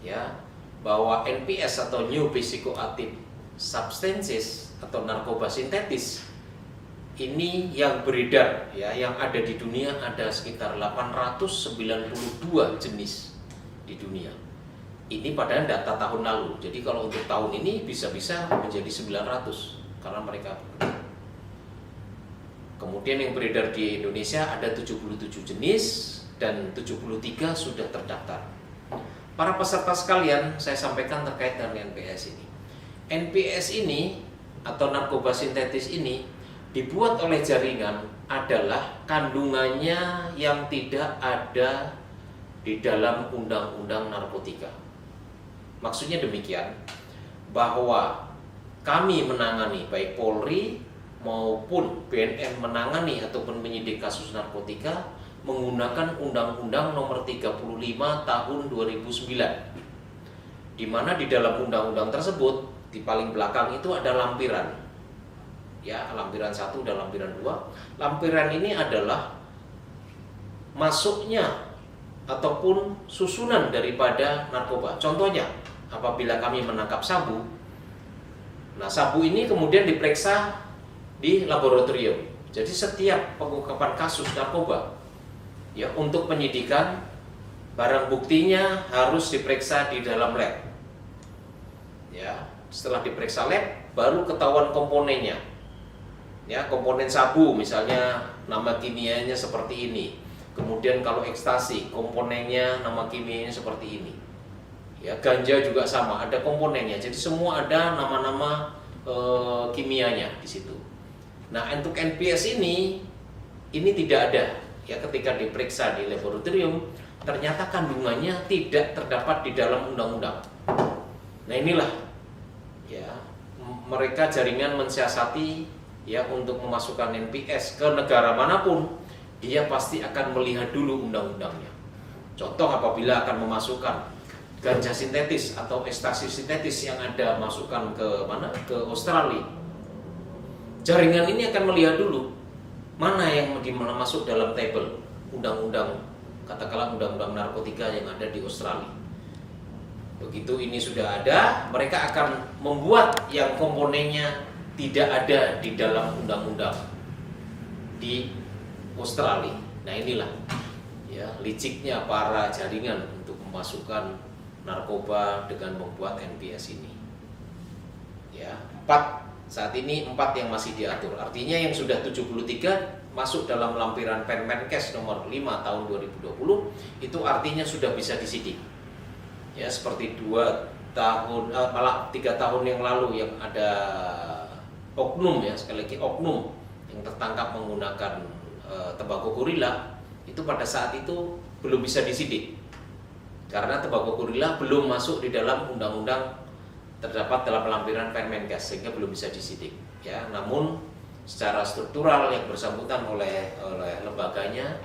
Speaker 1: ya bahwa NPS atau New Psychoactive Substances atau narkoba sintetis ini yang beredar, ya yang ada di dunia ada sekitar 892 jenis di dunia. Ini pada data tahun lalu. Jadi kalau untuk tahun ini bisa-bisa menjadi 900 karena mereka. Kemudian yang beredar di Indonesia ada 77 jenis dan 73 sudah terdaftar. Para peserta sekalian, saya sampaikan terkait dengan NPS ini. NPS ini atau narkoba sintetis ini dibuat oleh jaringan adalah kandungannya yang tidak ada di dalam undang-undang narkotika. Maksudnya demikian, bahwa kami menangani baik Polri maupun BNN menangani ataupun menyidik kasus narkotika menggunakan Undang-Undang Nomor 35 Tahun 2009, di mana di dalam undang-undang tersebut di paling belakang itu ada lampiran, ya lampiran 1 dan lampiran 2. Lampiran ini adalah masuknya ataupun susunan daripada narkoba. Contohnya, apabila kami menangkap sabu, nah sabu ini kemudian diperiksa di laboratorium. Jadi setiap pengungkapan kasus narkoba, ya untuk penyidikan, barang buktinya harus diperiksa di dalam lab. Ya, setelah diperiksa lab, baru ketahuan komponennya. Ya, komponen sabu misalnya nama kimianya seperti ini. Kemudian kalau ekstasi, komponennya nama kimianya seperti ini. Ya, ganja juga sama, ada komponennya. Jadi semua ada nama-nama kimianya di situ. Nah, untuk NPS ini tidak ada. Ya, ketika diperiksa di laboratorium, ternyata kandungannya tidak terdapat di dalam undang-undang. Nah, inilah ya mereka jaringan mensiasati ya untuk memasukkan NPS ke negara manapun. Dia pasti akan melihat dulu undang-undangnya. Contoh apabila akan memasukkan ganja sintetis atau ekstasi sintetis yang ada masukkan ke mana? Ke Australia. Jaringan ini akan melihat dulu mana yang masuk dalam tabel undang-undang, katakanlah undang-undang narkotika yang ada di Australia. Begitu ini sudah ada, mereka akan membuat yang komponennya tidak ada di dalam undang-undang di Australia. Nah, inilah ya liciknya para jaringan untuk memasukkan narkoba dengan membuat NPS ini. Ya, 4 saat ini 4 yang masih diatur. Artinya yang sudah 73 masuk dalam lampiran Permenkes nomor 5 tahun 2020 itu artinya sudah bisa disidik. Ya, seperti 3 tahun yang lalu yang ada oknum, ya sekali lagi oknum yang tertangkap menggunakan tembakau gorila, itu pada saat itu belum bisa disidik karena tembakau gorila belum masuk di dalam undang-undang, terdapat dalam lampiran Permenkes sehingga belum bisa disidik. Ya, namun secara struktural yang bersangkutan oleh lembaganya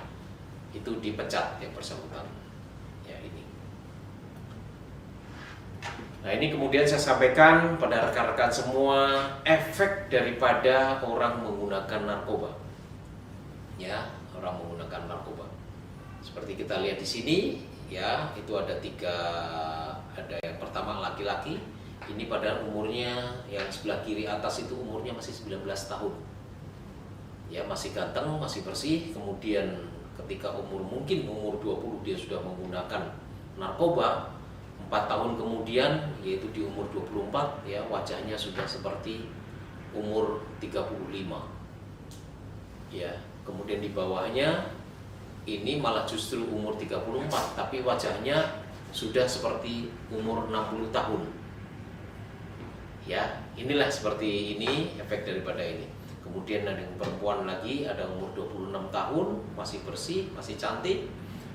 Speaker 1: itu dipecat yang bersangkutan. Ya, ini. Nah, ini kemudian saya sampaikan pada rekan-rekan semua efek daripada orang menggunakan narkoba. Ya, orang menggunakan narkoba. Seperti kita lihat di sini, ya, itu ada 3, ada yang pertama laki-laki. Ini pada umurnya yang sebelah kiri atas itu umurnya masih 19 tahun. Ya, masih ganteng, masih bersih. Kemudian ketika mungkin umur 20 dia sudah menggunakan narkoba. 4 tahun kemudian, yaitu di umur 24, ya wajahnya sudah seperti umur 35. Ya, kemudian di bawahnya ini malah justru umur 34, tapi wajahnya sudah seperti umur 60 tahun. Ya, inilah seperti ini efek daripada ini. Kemudian ada yang perempuan lagi, ada umur 26 tahun, masih bersih, masih cantik.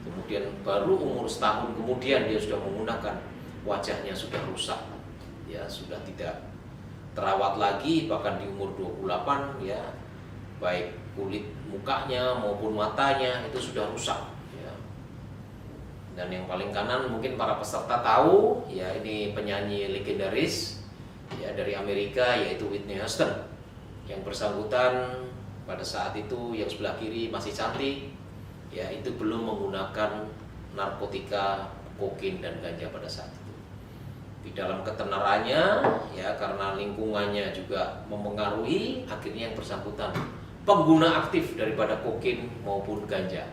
Speaker 1: Kemudian baru umur setahun kemudian dia sudah menggunakan, wajahnya sudah rusak. Ya, sudah tidak terawat lagi, bahkan di umur 28 ya, baik kulit mukanya maupun matanya itu sudah rusak ya. Dan yang paling kanan mungkin para peserta tahu ya, ini penyanyi legendaris ya dari Amerika, yaitu Whitney Houston. Yang bersangkutan pada saat itu yang sebelah kiri masih cantik ya, itu belum menggunakan narkotika, kokain dan ganja pada saat itu. Di dalam ketenarannya ya, karena lingkungannya juga mempengaruhi, akhirnya yang bersangkutan pengguna aktif daripada kokain maupun ganja.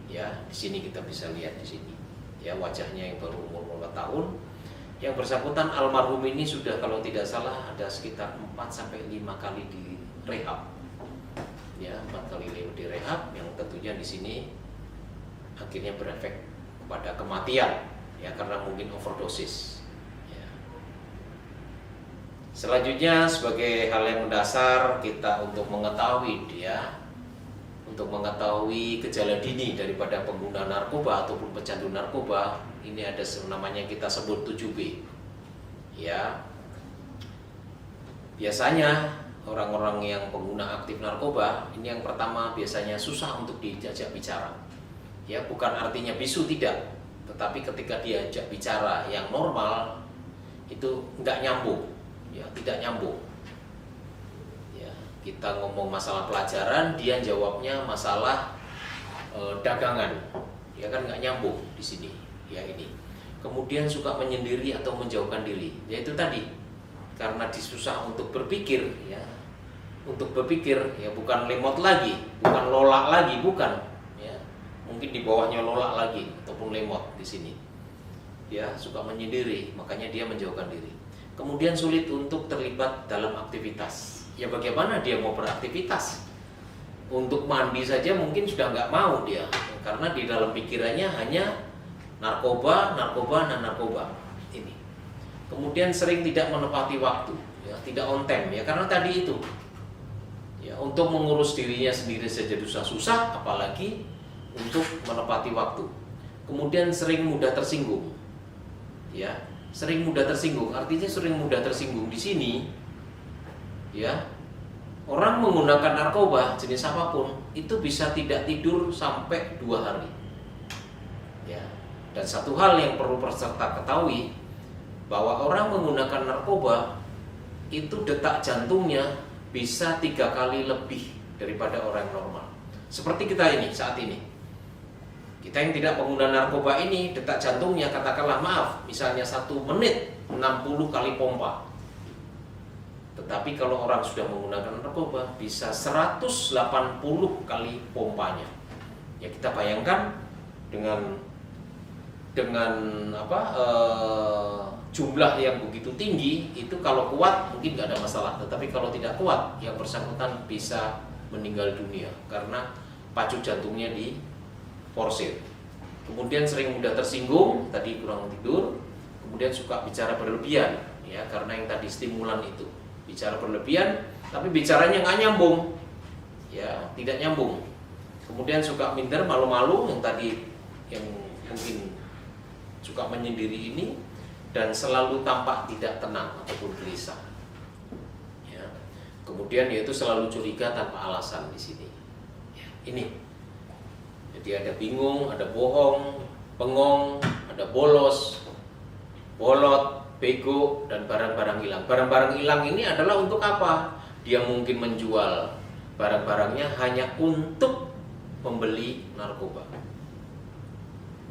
Speaker 1: Ya, di sini kita bisa lihat di sini ya, wajahnya yang baru umur 4 tahun. Yang bersangkutan almarhum ini sudah kalau tidak salah ada sekitar 4-5 kali di rehab. Ya, 4 kali di rehab, yang tentunya di sini akhirnya berefek kepada kematian ya, karena mungkin overdosis. Ya. Selanjutnya sebagai hal yang mendasar kita untuk mengetahui gejala dini daripada pengguna narkoba ataupun pecandu narkoba, ini ada namanya kita sebut 7B. Ya. Biasanya orang-orang yang pengguna aktif narkoba ini yang pertama biasanya susah untuk diajak bicara. Ya, bukan artinya bisu, tidak. Tetapi ketika diajak bicara yang normal itu enggak nyambung. Ya, tidak nyambung. Ya, kita ngomong masalah pelajaran, dia jawabnya masalah dagangan. Ya kan enggak nyambung di sini. Ya ini. Kemudian suka menyendiri atau menjauhkan diri. Yaitu tadi, karena disusah untuk berpikir ya. Untuk berpikir ya, bukan lemot lagi, bukan lola lagi, bukan ya. Mungkin di bawahnya lola lagi ataupun lemot di sini. Ya, suka menyendiri, makanya dia menjauhkan diri. Kemudian sulit untuk terlibat dalam aktivitas. Ya bagaimana dia mau beraktivitas? Untuk mandi saja mungkin sudah nggak mau dia, karena di dalam pikirannya hanya narkoba, narkoba, dan narkoba ini. Kemudian sering tidak menepati waktu, ya, tidak on time, ya karena tadi itu. Ya, untuk mengurus dirinya sendiri saja susah, apalagi untuk menepati waktu. Kemudian sering mudah tersinggung, ya, sering mudah tersinggung. Artinya sering mudah tersinggung di sini, ya. Orang menggunakan narkoba jenis apapun itu bisa tidak tidur sampai 2 hari. Ya. Dan satu hal yang perlu peserta ketahui, bahwa orang menggunakan narkoba itu detak jantungnya bisa 3 kali lebih daripada orang normal. Seperti kita ini saat ini. Kita yang tidak pengguna narkoba ini detak jantungnya katakanlah misalnya 1 menit 60 kali pompa. Tetapi kalau orang sudah menggunakan narkoba bisa 180 kali pompanya. Ya kita bayangkan dengan jumlah yang begitu tinggi itu, kalau kuat mungkin nggak ada masalah. Tetapi kalau tidak kuat, yang bersangkutan bisa meninggal dunia karena pacu jantungnya diforsir. Kemudian sering mudah tersinggung, tadi kurang tidur. Kemudian suka bicara berlebihan, ya karena yang tadi stimulan itu. Bicara berlebihan, tapi bicaranya nggak nyambung, ya tidak nyambung. Kemudian suka minder, malu-malu, yang tadi yang mungkin suka menyendiri ini, dan selalu tampak tidak tenang ataupun gelisah. Ya. Kemudian yaitu selalu curiga tanpa alasan di sini. Ya, ini. Jadi ada bingung, ada bohong, bengong, ada bolos, bolot, bego, dan barang-barang hilang. Barang-barang hilang ini adalah untuk apa? Dia mungkin menjual barang-barangnya hanya untuk membeli narkoba.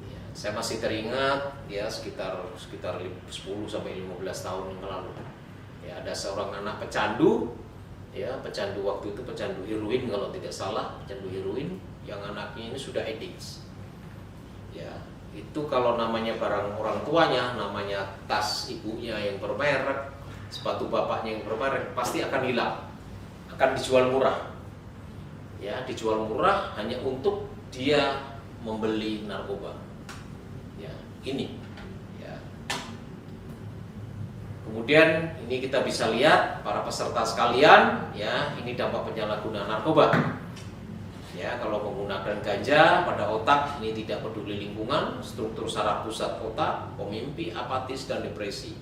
Speaker 1: Ya, saya masih teringat ya sekitar 10 sampai 15 tahun yang lalu. Ya, ada seorang anak pecandu, ya pecandu waktu itu pecandu heroin kalau tidak salah, pecandu heroin yang anaknya ini sudah addicts. Ya, itu kalau namanya barang orang tuanya, namanya tas ibunya yang bermerek, sepatu bapaknya yang bermerek, pasti akan hilang, akan dijual murah. Ya, dijual murah hanya untuk dia membeli narkoba. Ya, ini Kemudian ini kita bisa lihat para peserta sekalian, ya, ini dampak penyalahgunaan narkoba. Ya, kalau menggunakan ganja pada otak ini tidak peduli lingkungan, struktur saraf pusat otak, pemimpi, apatis dan depresi.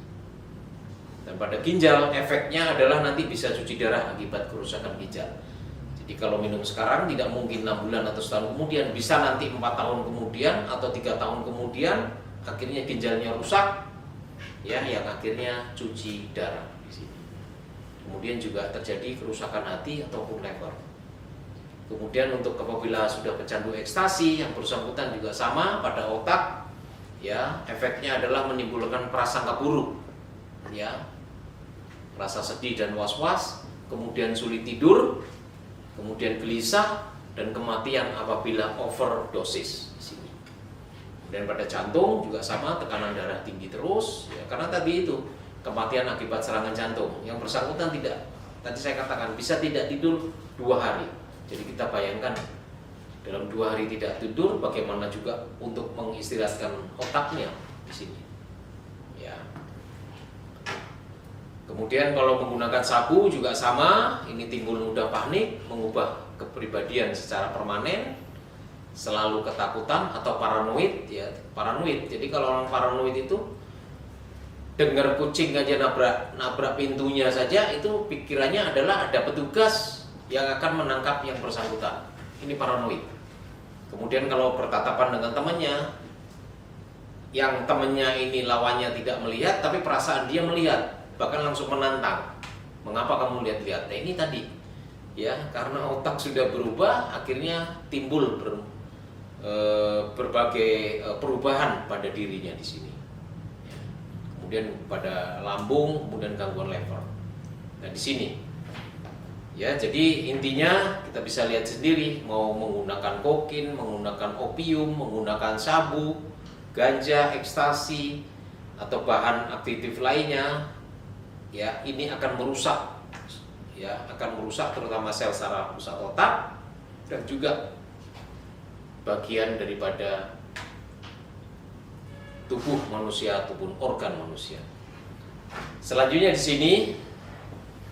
Speaker 1: Dan pada ginjal efeknya adalah nanti bisa cuci darah akibat kerusakan ginjal. Jadi kalau minum sekarang tidak mungkin 6 bulan atau setahun kemudian, bisa nanti 4 tahun kemudian atau 3 tahun kemudian akhirnya ginjalnya rusak, ya, yang akhirnya cuci darah di sini. Kemudian juga terjadi kerusakan hati ataupun lever. Kemudian untuk apabila sudah pecandu ekstasi, yang bersangkutan juga sama pada otak, ya, efeknya adalah menimbulkan prasangka buruk, ya, rasa sedih dan was-was, kemudian sulit tidur, kemudian gelisah dan kematian apabila overdosis di sini. Dan pada jantung juga sama, tekanan darah tinggi terus, ya, karena tadi itu kematian akibat serangan jantung. Yang bersangkutan tidak, tadi saya katakan bisa tidak tidur 2 hari. Jadi kita bayangkan dalam 2 hari tidak tidur, bagaimana juga untuk mengistirahatkan otaknya di sini. Ya. Kemudian kalau menggunakan sabu juga sama, ini timbul mudah panik, mengubah kepribadian secara permanen, selalu ketakutan atau paranoid, ya, paranoid. Jadi kalau orang paranoid itu dengar kucing aja nabrak pintunya saja, itu pikirannya adalah ada petugas yang akan menangkap yang bersangkutan. Ini paranoid. Kemudian kalau bertatapan dengan temannya, yang temannya ini lawannya tidak melihat, tapi perasaan dia melihat, bahkan langsung menantang. Mengapa kamu lihat-lihat? Nah ini tadi, ya, karena otak sudah berubah, akhirnya timbul berbagai perubahan pada dirinya di sini. Kemudian pada lambung, kemudian gangguan lever. Nah di sini. Ya, jadi intinya kita bisa lihat sendiri, mau menggunakan kokain, menggunakan opium, menggunakan sabu, ganja, ekstasi, atau bahan aktif lainnya, ya, ini akan merusak, ya, akan merusak terutama sel saraf pusat otak dan juga bagian daripada tubuh manusia ataupun organ manusia. Selanjutnya di sini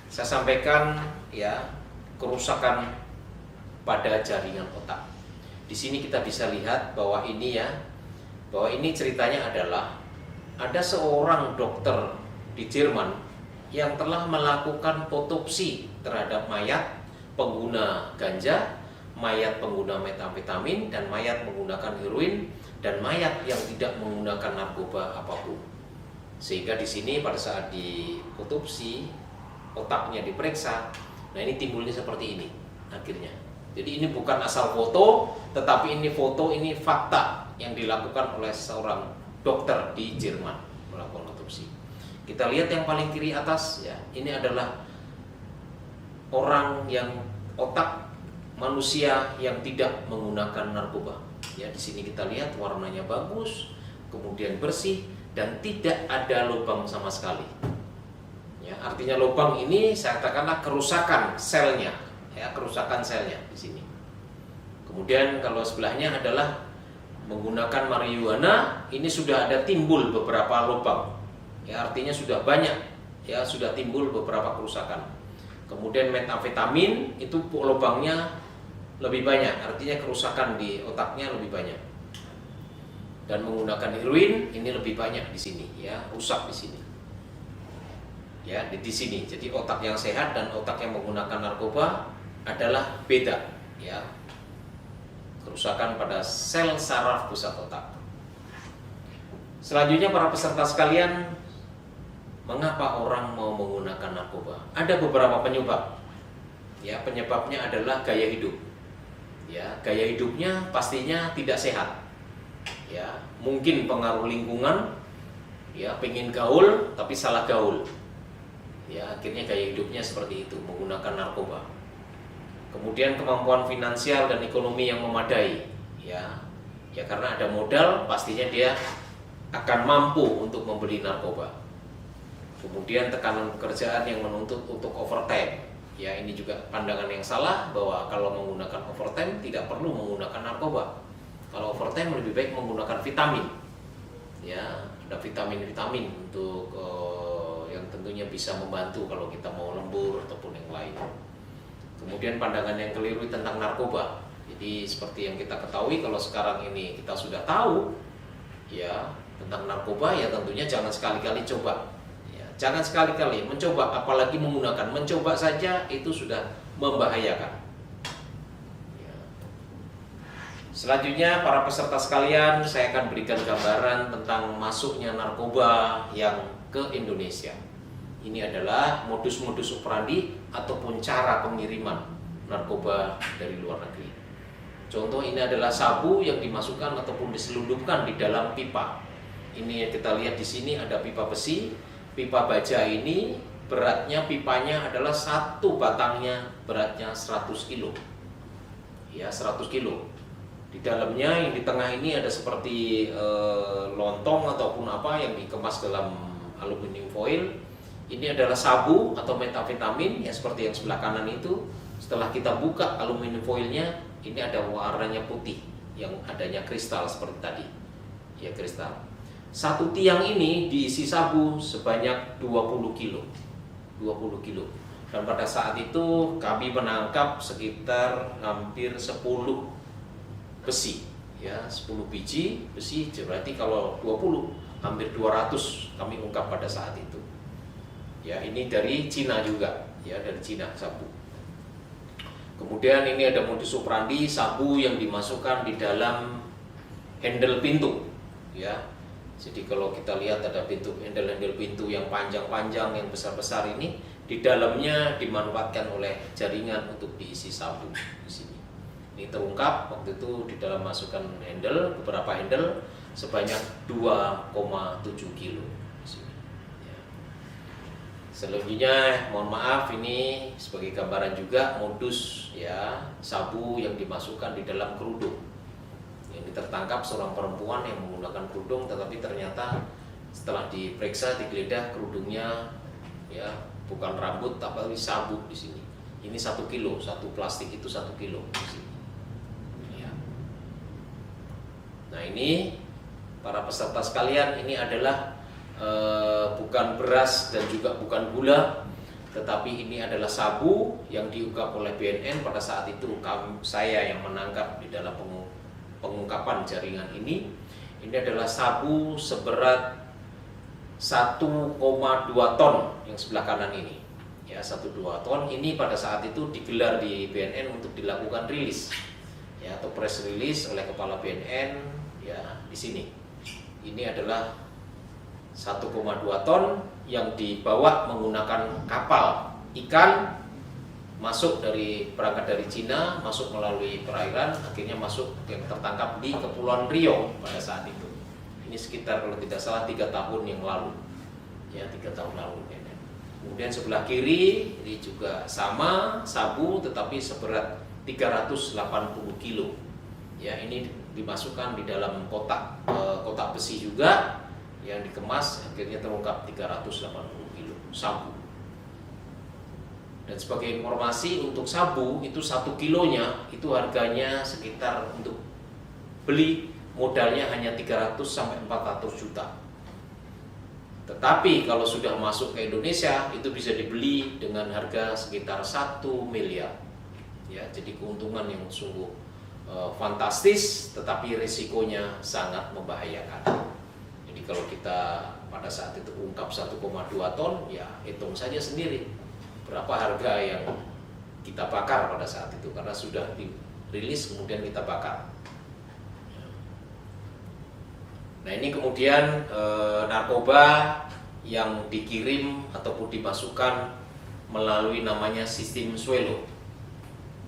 Speaker 1: saya sampaikan, ya, kerusakan pada jaringan otak. Di sini kita bisa lihat bahwa ini, ya, bahwa ini ceritanya adalah ada seorang dokter di Jerman yang telah melakukan otopsi terhadap mayat pengguna ganja, mayat pengguna metamfetamin, dan mayat menggunakan heroin, dan mayat yang tidak menggunakan narkoba apapun. Sehingga di sini pada saat di otopsi, otaknya diperiksa, nah ini timbulnya seperti ini akhirnya. Jadi ini bukan asal foto, tetapi ini foto, ini fakta yang dilakukan oleh seorang dokter di Jerman melakukan otopsi. Kita lihat yang paling kiri atas, ya, ini adalah orang yang otak manusia yang tidak menggunakan narkoba. Ya, di sini kita lihat warnanya bagus, kemudian bersih dan tidak ada lubang sama sekali. Ya, artinya lubang ini saya katakanlah kerusakan selnya, ya, kerusakan selnya di sini. Kemudian kalau sebelahnya adalah menggunakan marijuana, ini sudah ada timbul beberapa lubang. Ya, artinya sudah banyak, ya, sudah timbul beberapa kerusakan. Kemudian metamfetamin itu lubangnya lebih banyak, artinya kerusakan di otaknya lebih banyak. Dan menggunakan heroin ini lebih banyak di sini, ya, rusak di sini. Ya, di sini. Jadi otak yang sehat dan otak yang menggunakan narkoba adalah beda, ya. Kerusakan pada sel saraf pusat otak. Selanjutnya para peserta sekalian, mengapa orang mau menggunakan narkoba? Ada beberapa penyebab. Ya, penyebabnya adalah gaya hidup. Ya, gaya hidupnya pastinya tidak sehat. Ya, mungkin pengaruh lingkungan, ya, pengen gaul tapi salah gaul. Ya, akhirnya gaya hidupnya seperti itu, menggunakan narkoba. Kemudian kemampuan finansial dan ekonomi yang memadai, ya. Ya, karena ada modal, pastinya dia akan mampu untuk membeli narkoba. Kemudian tekanan pekerjaan yang menuntut untuk overtime. Ya, ini juga pandangan yang salah bahwa kalau menggunakan overtime tidak perlu menggunakan narkoba. Kalau overtime lebih baik menggunakan vitamin. Ya, ada vitamin-vitamin untuk yang tentunya bisa membantu kalau kita mau lembur ataupun yang lain. Kemudian pandangan yang keliru tentang narkoba. Jadi seperti yang kita ketahui, kalau sekarang ini kita sudah tahu ya tentang narkoba, ya tentunya jangan sekali-kali coba. Ya, jangan sekali-kali mencoba, apalagi menggunakan. Mencoba saja itu sudah membahayakan. Selanjutnya para peserta sekalian, saya akan berikan gambaran tentang masuknya narkoba yang ke Indonesia. Ini adalah modus-modus operandi ataupun cara pengiriman narkoba dari luar negeri. Contoh, ini adalah sabu yang dimasukkan ataupun diselundupkan di dalam pipa. Ini yang kita lihat di sini ada pipa besi, pipa baja ini beratnya pipanya adalah satu batangnya beratnya 100 kilo. Ya, 100 kilo. Di dalamnya yang di tengah ini ada seperti lontong ataupun apa yang dikemas dalam aluminium foil. Ini adalah sabu atau metafetamin ya, seperti yang sebelah kanan itu. Setelah kita buka aluminium foilnya, ini ada warnanya putih yang adanya kristal seperti tadi. Ya, kristal. Satu tiang ini diisi sabu sebanyak 20 kilo. 20 kilo. Dan pada saat itu kami menangkap sekitar hampir 10 besi, ya 10 biji besi, berarti kalau 20 hampir 200 kami ungkap pada saat itu. Ya, ini dari Cina juga, ya dari Cina sabu. Kemudian ini ada modus operandi sabu yang dimasukkan di dalam handle pintu, ya. Jadi kalau kita lihat ada handle pintu yang panjang-panjang, yang besar-besar ini, di dalamnya dimanfaatkan oleh jaringan untuk diisi sabu di sini. Ini terungkap waktu itu di dalam masukan handle, beberapa handle sebanyak 2,7 kilo di sini. Ya. Selanjutnya, mohon maaf, ini sebagai gambaran juga modus ya sabu yang dimasukkan di dalam kerudung. Ini tertangkap seorang perempuan yang menggunakan kerudung, tetapi ternyata setelah diperiksa, digeledah kerudungnya ya bukan rambut tapi sabu di sini. Ini 1 kilo, satu plastik itu 1 kilo di sini. Nah, ini para peserta sekalian, ini adalah bukan beras dan juga bukan gula, tetapi ini adalah sabu yang diungkap oleh BNN pada saat itu. Saya yang menangkap di dalam pengungkapan jaringan ini. Ini adalah sabu seberat 1,2 ton yang sebelah kanan ini. Ya, 1,2 ton ini pada saat itu digelar di BNN untuk dilakukan rilis. Ya, atau press release oleh kepala BNN. Ya, di sini ini adalah 1,2 ton yang dibawa menggunakan kapal ikan, berangkat dari Cina, masuk melalui perairan, akhirnya masuk yang tertangkap di Kepulauan Riau pada saat itu. Ini sekitar kalau tidak salah 3 tahun yang lalu, ya 3 tahun lalu. Kemudian sebelah kiri ini juga sama sabu, tetapi seberat 380 kilo. Ya, ini dimasukkan di dalam kotak besi juga yang dikemas, akhirnya terungkap 380 kilo sabu. Dan sebagai informasi, untuk sabu itu 1 kilonya itu harganya sekitar untuk beli modalnya hanya 300 sampai 400 juta. Tetapi kalau sudah masuk ke Indonesia itu bisa dibeli dengan harga sekitar 1 miliar. Ya, jadi keuntungan yang sungguh fantastis, tetapi risikonya sangat membahayakan. Jadi kalau kita pada saat itu ungkap 1,2 ton, ya hitung saja sendiri berapa harga yang kita bakar pada saat itu, karena sudah dirilis kemudian kita bakar. Nah, ini kemudian narkoba yang dikirim ataupun dimasukkan melalui namanya sistem Swelo.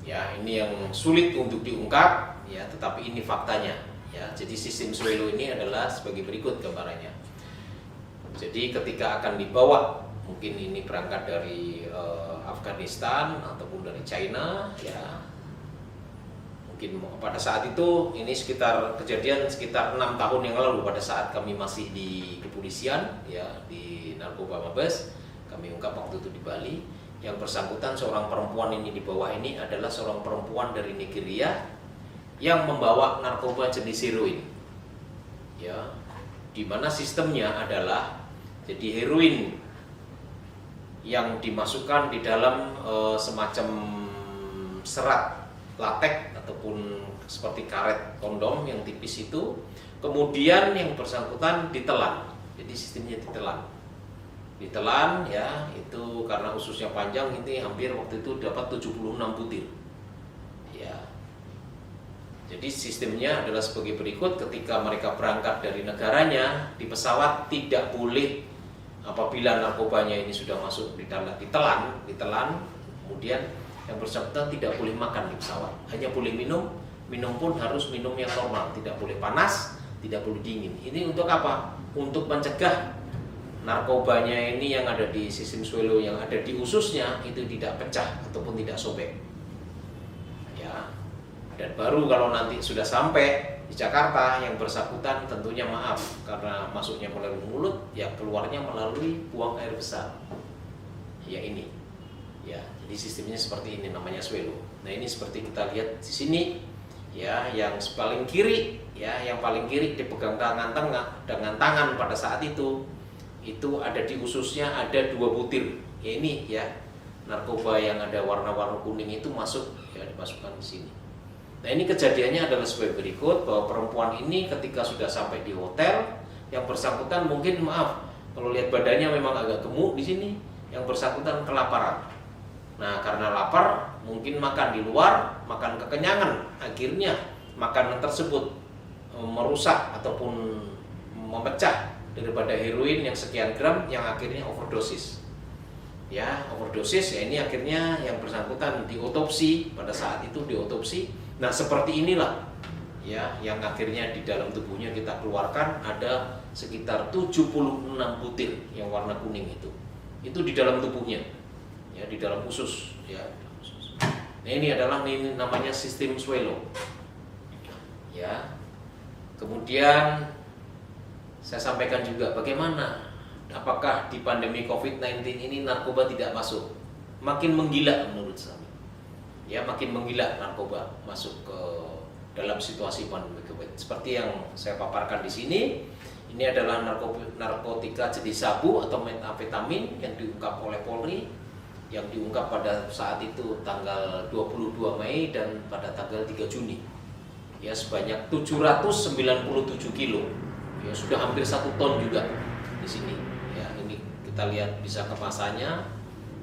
Speaker 1: Ya, ini yang sulit untuk diungkap, ya, tetapi ini faktanya. Ya, jadi sistem Swelo ini adalah sebagai berikut gambarannya. Jadi ketika akan dibawa, mungkin ini berangkat dari Afghanistan ataupun dari China, ya, mungkin pada saat itu ini kejadian sekitar 6 tahun yang lalu, pada saat kami masih di kepolisian, ya, di Narkoba Mabes, kami ungkap waktu itu di Bali. Yang bersangkutan seorang perempuan ini di bawah ini adalah seorang perempuan dari Nigeria yang membawa narkoba jenis heroin. Ya, di mana sistemnya adalah jadi heroin yang dimasukkan di dalam semacam serat latek ataupun seperti karet kondom yang tipis itu. Kemudian yang bersangkutan ditelan. Jadi sistemnya ditelan ya, itu karena ususnya panjang, ini hampir waktu itu dapat 76 butir ya. Jadi sistemnya adalah sebagai berikut: ketika mereka berangkat dari negaranya, di pesawat tidak boleh, apabila narkobanya ini sudah masuk ditelan, kemudian yang bersangkutan tidak boleh makan di pesawat, hanya boleh minum pun harus minum yang normal, tidak boleh panas, tidak boleh dingin. Ini untuk apa? Untuk mencegah narkobanya ini yang ada di sistem swallow, yang ada di ususnya itu tidak pecah ataupun tidak sobek ya. Dan baru kalau nanti sudah sampai di Jakarta, yang bersangkutan tentunya maaf, karena masuknya melalui mulut, ya keluarnya melalui buang air besar ya ini ya. Jadi sistemnya seperti ini, namanya swallow. Nah ini seperti kita lihat di sini ya, yang paling kiri ya, yang paling kiri dipegang tangan tengah dengan tangan pada saat itu ada di ususnya ada 2 butir ya, ini ya narkoba yang ada warna-warna kuning itu masuk ya, dimasukkan di sini. Nah ini kejadiannya adalah sebagai berikut, bahwa perempuan ini ketika sudah sampai di hotel, yang bersangkutan mungkin maaf kalau lihat badannya memang agak gemuk di sini, yang bersangkutan kelaparan. Nah karena lapar, mungkin makan di luar, makan kekenyangan, akhirnya makanan tersebut merusak ataupun memecah daripada heroin yang sekian gram, yang akhirnya overdosis ya, overdosis ya. Ini akhirnya yang bersangkutan diotopsi, pada saat itu diotopsi. Nah seperti inilah ya, yang akhirnya di dalam tubuhnya kita keluarkan ada sekitar 76 butir yang warna kuning itu di dalam tubuhnya ya, di dalam usus ya. Nah ini adalah namanya sistem swallow ya. Kemudian saya sampaikan juga bagaimana, apakah di pandemi COVID-19 ini narkoba tidak masuk? Makin menggila menurut saya ya, makin menggila narkoba masuk ke dalam situasi pandemi COVID. Seperti yang saya paparkan di sini, ini adalah narkotika jenis sabu atau metamfetamin yang diungkap oleh Polri, yang diungkap pada saat itu tanggal 22 Mei dan pada tanggal 3 Juni ya, sebanyak 797 kilo ya, sudah hampir 1 ton juga di sini ya. Ini kita lihat bisa kemasannya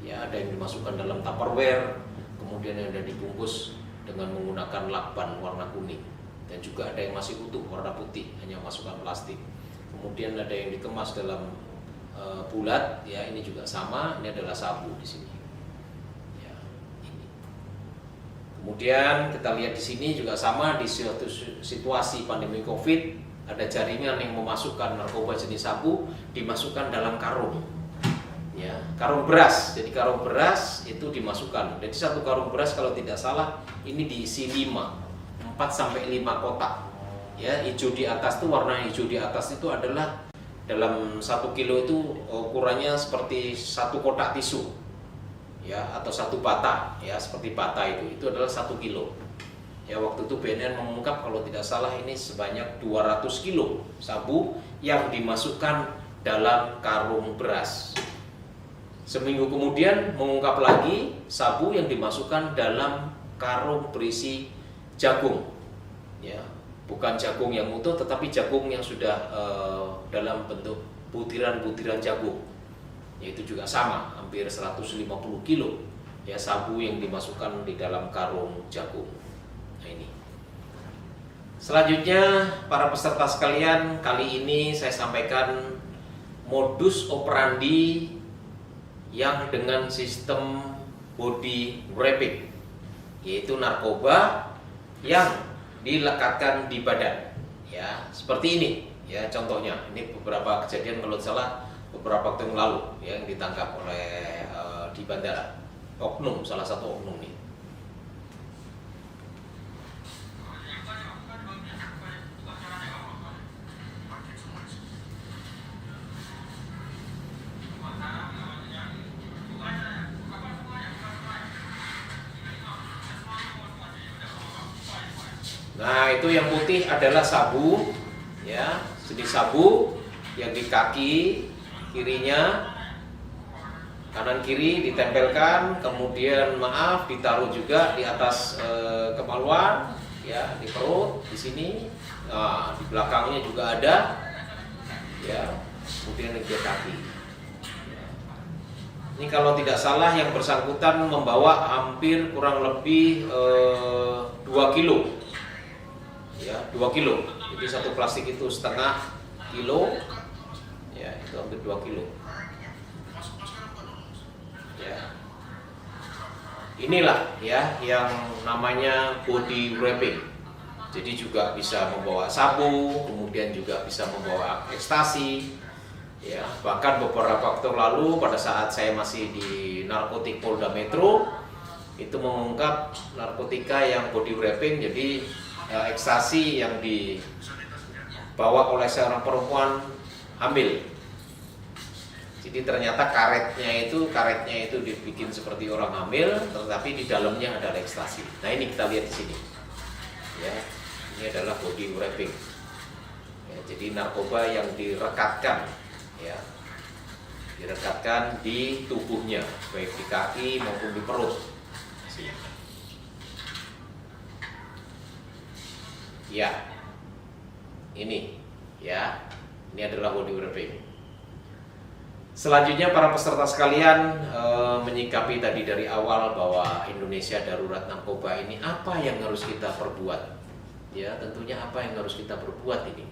Speaker 1: ya, ada yang dimasukkan dalam tupperware, kemudian yang ada dibungkus dengan menggunakan lakban warna kuning, dan juga ada yang masih utuh warna putih, hanya masukkan plastik. Kemudian ada yang dikemas dalam bulat ya, ini juga sama, ini adalah sabu di sini ya, ini. Kemudian kita lihat di sini juga sama, di suatu situasi pandemi COVID, ada jaringan yang memasukkan narkoba jenis sabu, dimasukkan dalam karung ya, karung beras. Jadi karung beras itu dimasukkan, jadi satu karung beras kalau tidak salah ini diisi 4 sampai 5 kotak ya. Hijau di atas itu, warna hijau di atas itu adalah dalam 1 kilo itu ukurannya seperti 1 kotak tisu ya, atau 1 bata ya, seperti bata itu adalah 1 kilo ya. Waktu itu BNN mengungkap kalau tidak salah ini sebanyak 200 kilo sabu yang dimasukkan dalam karung beras. Seminggu kemudian mengungkap lagi sabu yang dimasukkan dalam karung berisi jagung ya, bukan jagung yang utuh tetapi jagung yang sudah dalam bentuk butiran-butiran jagung, yaitu juga sama, hampir 150 kilo ya sabu yang dimasukkan di dalam karung jagung. Nah ini selanjutnya para peserta sekalian, kali ini saya sampaikan modus operandi yang dengan sistem body wrapping, yaitu narkoba yang dilekatkan di badan ya, seperti ini ya. Contohnya ini beberapa kejadian kalau salah beberapa waktu yang lalu ya, yang ditangkap oleh di bandara, oknum, salah satu oknum nih. Nah itu yang putih adalah sabu ya, jenis sabu yang di kaki kirinya kanan kiri ditempelkan, kemudian ditaruh juga di atas kemaluan, ya, di perut, di sini, nah, di belakangnya juga ada, ya, kemudian di kaki. Ini kalau tidak salah yang bersangkutan membawa hampir kurang lebih 2 kilo, ya, 2 kilo. Jadi satu plastik itu setengah kilo, ya, itu hampir 2 kilo. Ya. Inilah ya yang namanya body wrapping. Jadi juga bisa membawa sabu, kemudian juga bisa membawa ekstasi. Ya, bahkan beberapa waktu lalu pada saat saya masih di Narkotik Polda Metro itu mengungkap narkotika yang body wrapping, jadi ekstasi yang dibawa oleh seorang perempuan hamil. Jadi ternyata karetnya itu dibikin seperti orang hamil, tetapi di dalamnya ada ekstasi. Nah, ini kita lihat di sini. Ya, ini adalah body wrapping. Ya, jadi narkoba yang direkatkan, ya, direkatkan di tubuhnya, baik di kaki maupun di perut. Ya, ini, ya, ini adalah body wrapping. Selanjutnya para peserta sekalian menyikapi tadi dari awal bahwa Indonesia darurat narkoba ini, apa yang harus kita perbuat? Ya, tentunya apa yang harus kita perbuat ini?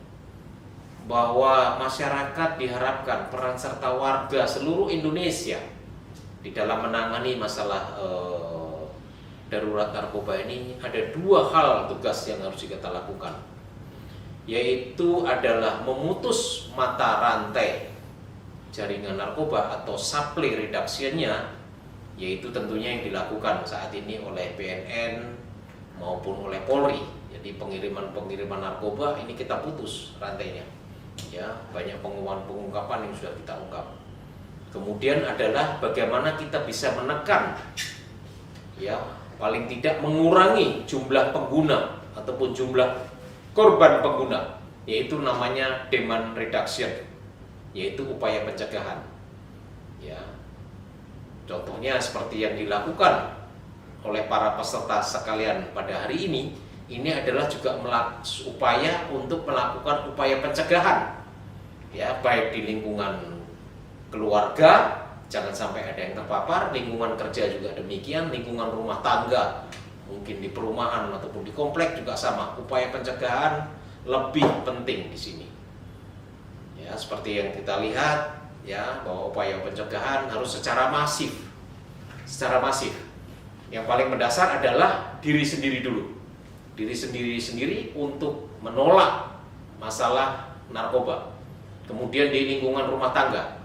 Speaker 1: Bahwa masyarakat diharapkan peran serta warga seluruh Indonesia di dalam menangani masalah darurat narkoba ini. Ada 2 hal tugas yang harus kita lakukan, yaitu adalah memutus mata rantai jaringan narkoba atau supply reduction-nya, yaitu tentunya yang dilakukan saat ini oleh BNN maupun oleh Polri. Jadi pengiriman narkoba ini kita putus rantainya. Ya, banyak pengungkapan yang sudah kita ungkap. Kemudian adalah bagaimana kita bisa menekan, ya, paling tidak mengurangi jumlah pengguna ataupun jumlah korban pengguna, yaitu namanya demand reduction, yaitu upaya pencegahan. Ya, contohnya seperti yang dilakukan oleh para peserta sekalian pada hari ini adalah juga upaya untuk melakukan upaya pencegahan, ya, baik di lingkungan keluarga, jangan sampai ada yang terpapar, lingkungan kerja juga demikian, lingkungan rumah tangga, mungkin di perumahan ataupun di komplek juga sama. Upaya pencegahan lebih penting di sini. Ya, seperti yang kita lihat, ya, bahwa upaya pencegahan harus secara masif. Secara masif. Yang paling mendasar adalah diri sendiri dulu. Diri sendiri untuk menolak masalah narkoba. Kemudian di lingkungan rumah tangga.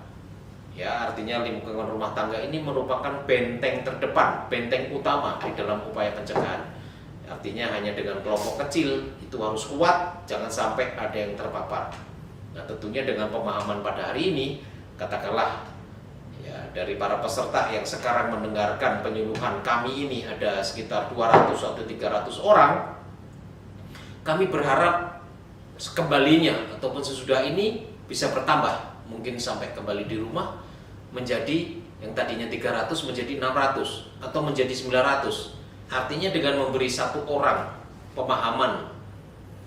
Speaker 1: Ya, artinya lingkungan rumah tangga ini merupakan benteng terdepan, benteng utama di dalam upaya pencegahan. Artinya hanya dengan kelompok kecil itu harus kuat, jangan sampai ada yang terpapar. Nah, tentunya dengan pemahaman pada hari ini, katakanlah, ya, dari para peserta yang sekarang mendengarkan penyuluhan kami ini ada sekitar 200 atau 300 orang, kami berharap kembalinya ataupun sesudah ini bisa bertambah, mungkin sampai kembali di rumah menjadi yang tadinya 300 menjadi 600 atau menjadi 900. Artinya dengan memberi 1 orang pemahaman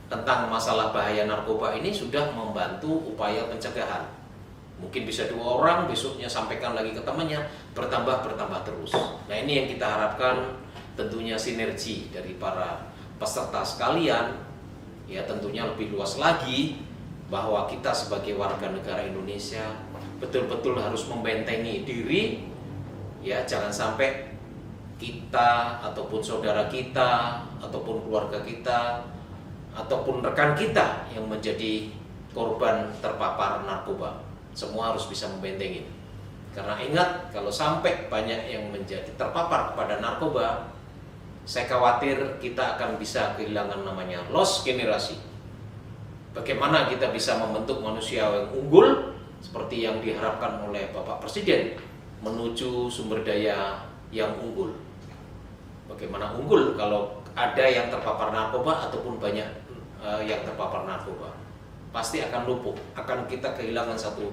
Speaker 1: tentang masalah bahaya narkoba ini sudah membantu upaya pencegahan. Mungkin bisa 2 orang, besoknya sampaikan lagi ke temannya, bertambah terus. Nah, ini yang kita harapkan, tentunya sinergi dari para peserta sekalian, ya, tentunya lebih luas lagi, bahwa kita sebagai warga negara Indonesia betul-betul harus membentengi diri, ya, jangan sampai kita ataupun saudara kita ataupun keluarga kita ataupun rekan kita yang menjadi korban terpapar narkoba. Semua harus bisa membentengi. Karena ingat, kalau sampai banyak yang menjadi terpapar kepada narkoba, saya khawatir kita akan bisa kehilangan namanya lost generasi. Bagaimana kita bisa membentuk manusia yang unggul seperti yang diharapkan oleh Bapak Presiden menuju sumber daya yang unggul. Bagaimana unggul kalau ada yang terpapar narkoba ataupun banyak yang terpapar narkoba? Pasti akan lumpuh, akan kita kehilangan satu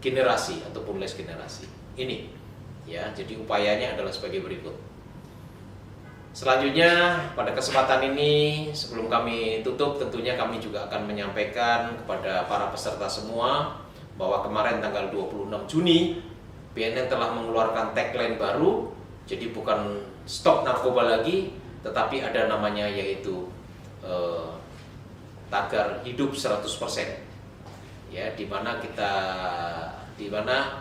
Speaker 1: generasi ataupun les generasi. ini. Ya, jadi upayanya adalah sebagai berikut. Selanjutnya pada kesempatan ini sebelum kami tutup, tentunya kami juga akan menyampaikan kepada para peserta semua bahwa kemarin tanggal 26 Juni BNN telah mengeluarkan tagline baru. Jadi bukan stop narkoba lagi, tetapi ada namanya yaitu tagar hidup 100%. Ya, di mana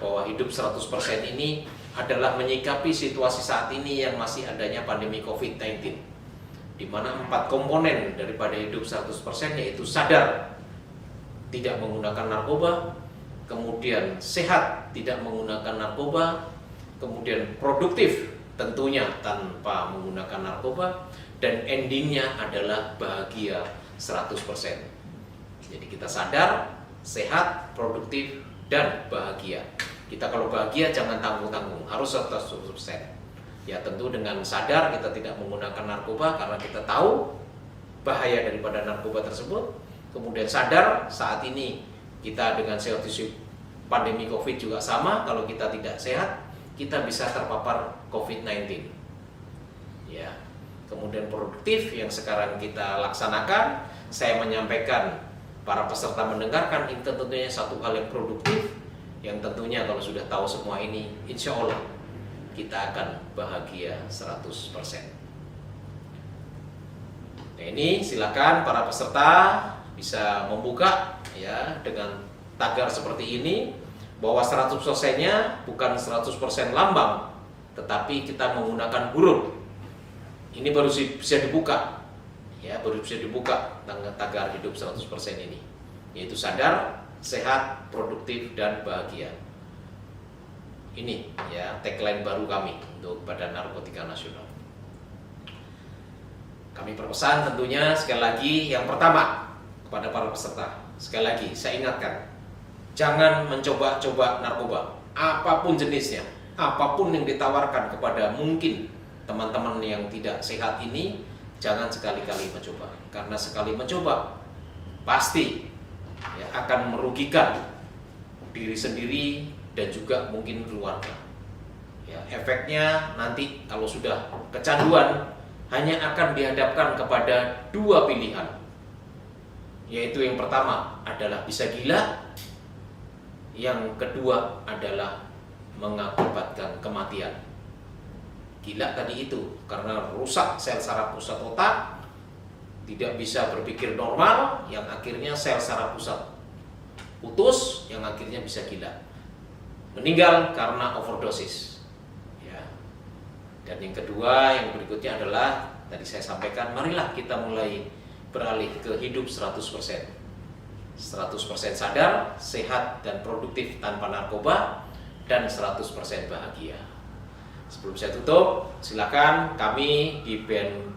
Speaker 1: bahwa hidup 100% ini adalah menyikapi situasi saat ini yang masih adanya pandemi COVID-19, di mana 4 komponen daripada hidup 100% yaitu sadar tidak menggunakan narkoba, kemudian sehat tidak menggunakan narkoba, kemudian produktif tentunya tanpa menggunakan narkoba, dan endingnya adalah bahagia 100%. Jadi kita sadar, sehat, produktif, dan bahagia. Kita kalau bahagia jangan tanggung-tanggung, harus 100%. Ya tentu dengan sadar kita tidak menggunakan narkoba karena kita tahu bahaya daripada narkoba tersebut. Kemudian sadar saat ini kita dengan situasi pandemi COVID juga sama, kalau kita tidak sehat kita bisa terpapar COVID-19. Ya. Kemudian produktif yang sekarang kita laksanakan, saya menyampaikan para peserta mendengarkan, ini tentunya satu hal yang produktif, yang tentunya kalau sudah tahu semua ini, insya Allah kita akan bahagia 100%. Nah ini silakan para peserta bisa membuka ya dengan tagar seperti ini, bahwa 100%-nya bukan 100% lambang, tetapi kita menggunakan huruf. Ini baru bisa dibuka, ya baru bisa dibuka tagar hidup 100% ini, yaitu sadar, sehat, produktif, dan bahagia. Ini ya tagline baru kami untuk Badan Narkotika Nasional. Kami berpesan tentunya sekali lagi, yang pertama kepada para peserta, sekali lagi saya ingatkan, jangan mencoba-coba narkoba apapun jenisnya, apapun yang ditawarkan kepada mungkin teman-teman yang tidak sehat ini, jangan sekali-kali mencoba, karena sekali mencoba pasti ya, akan merugikan diri sendiri dan juga mungkin keluarga. Ya, efeknya nanti kalau sudah kecanduan hanya akan dihadapkan kepada 2 pilihan, yaitu yang pertama adalah bisa gila, yang kedua adalah mengakibatkan kematian. Gila tadi itu karena rusak sel saraf pusat otak, tidak bisa berpikir normal, yang akhirnya sel saraf pusat putus, yang akhirnya bisa gila, meninggal karena overdosis. Ya. Dan yang kedua, yang berikutnya adalah tadi saya sampaikan, marilah kita mulai beralih ke hidup 100%. 100% sadar, sehat dan produktif tanpa narkoba, dan 100% bahagia. Sebelum saya tutup, silakan, kami di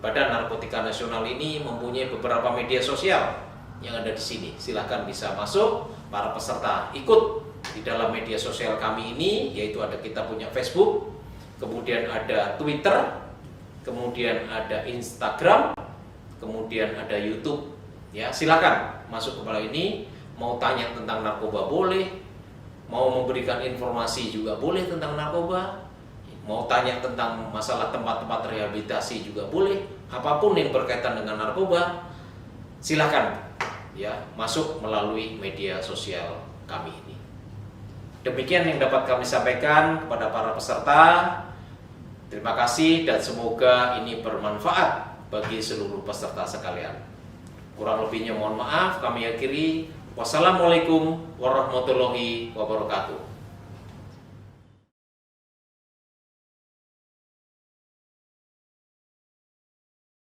Speaker 1: Badan Narkotika Nasional ini mempunyai beberapa media sosial yang ada di sini. Silakan bisa masuk, para peserta ikut di dalam media sosial kami ini, yaitu ada kita punya Facebook, kemudian ada Twitter, kemudian ada Instagram, kemudian ada YouTube. Ya, silakan masuk ke ini, mau tanya tentang narkoba boleh, mau memberikan informasi juga boleh tentang narkoba. Mau tanya tentang masalah tempat-tempat rehabilitasi juga boleh, apapun yang berkaitan dengan narkoba, silakan ya masuk melalui media sosial kami ini. Demikian yang dapat kami sampaikan kepada para peserta. Terima kasih dan semoga ini bermanfaat bagi seluruh peserta sekalian. Kurang lebihnya mohon maaf, kami akhiri. Wassalamualaikum warahmatullahi wabarakatuh.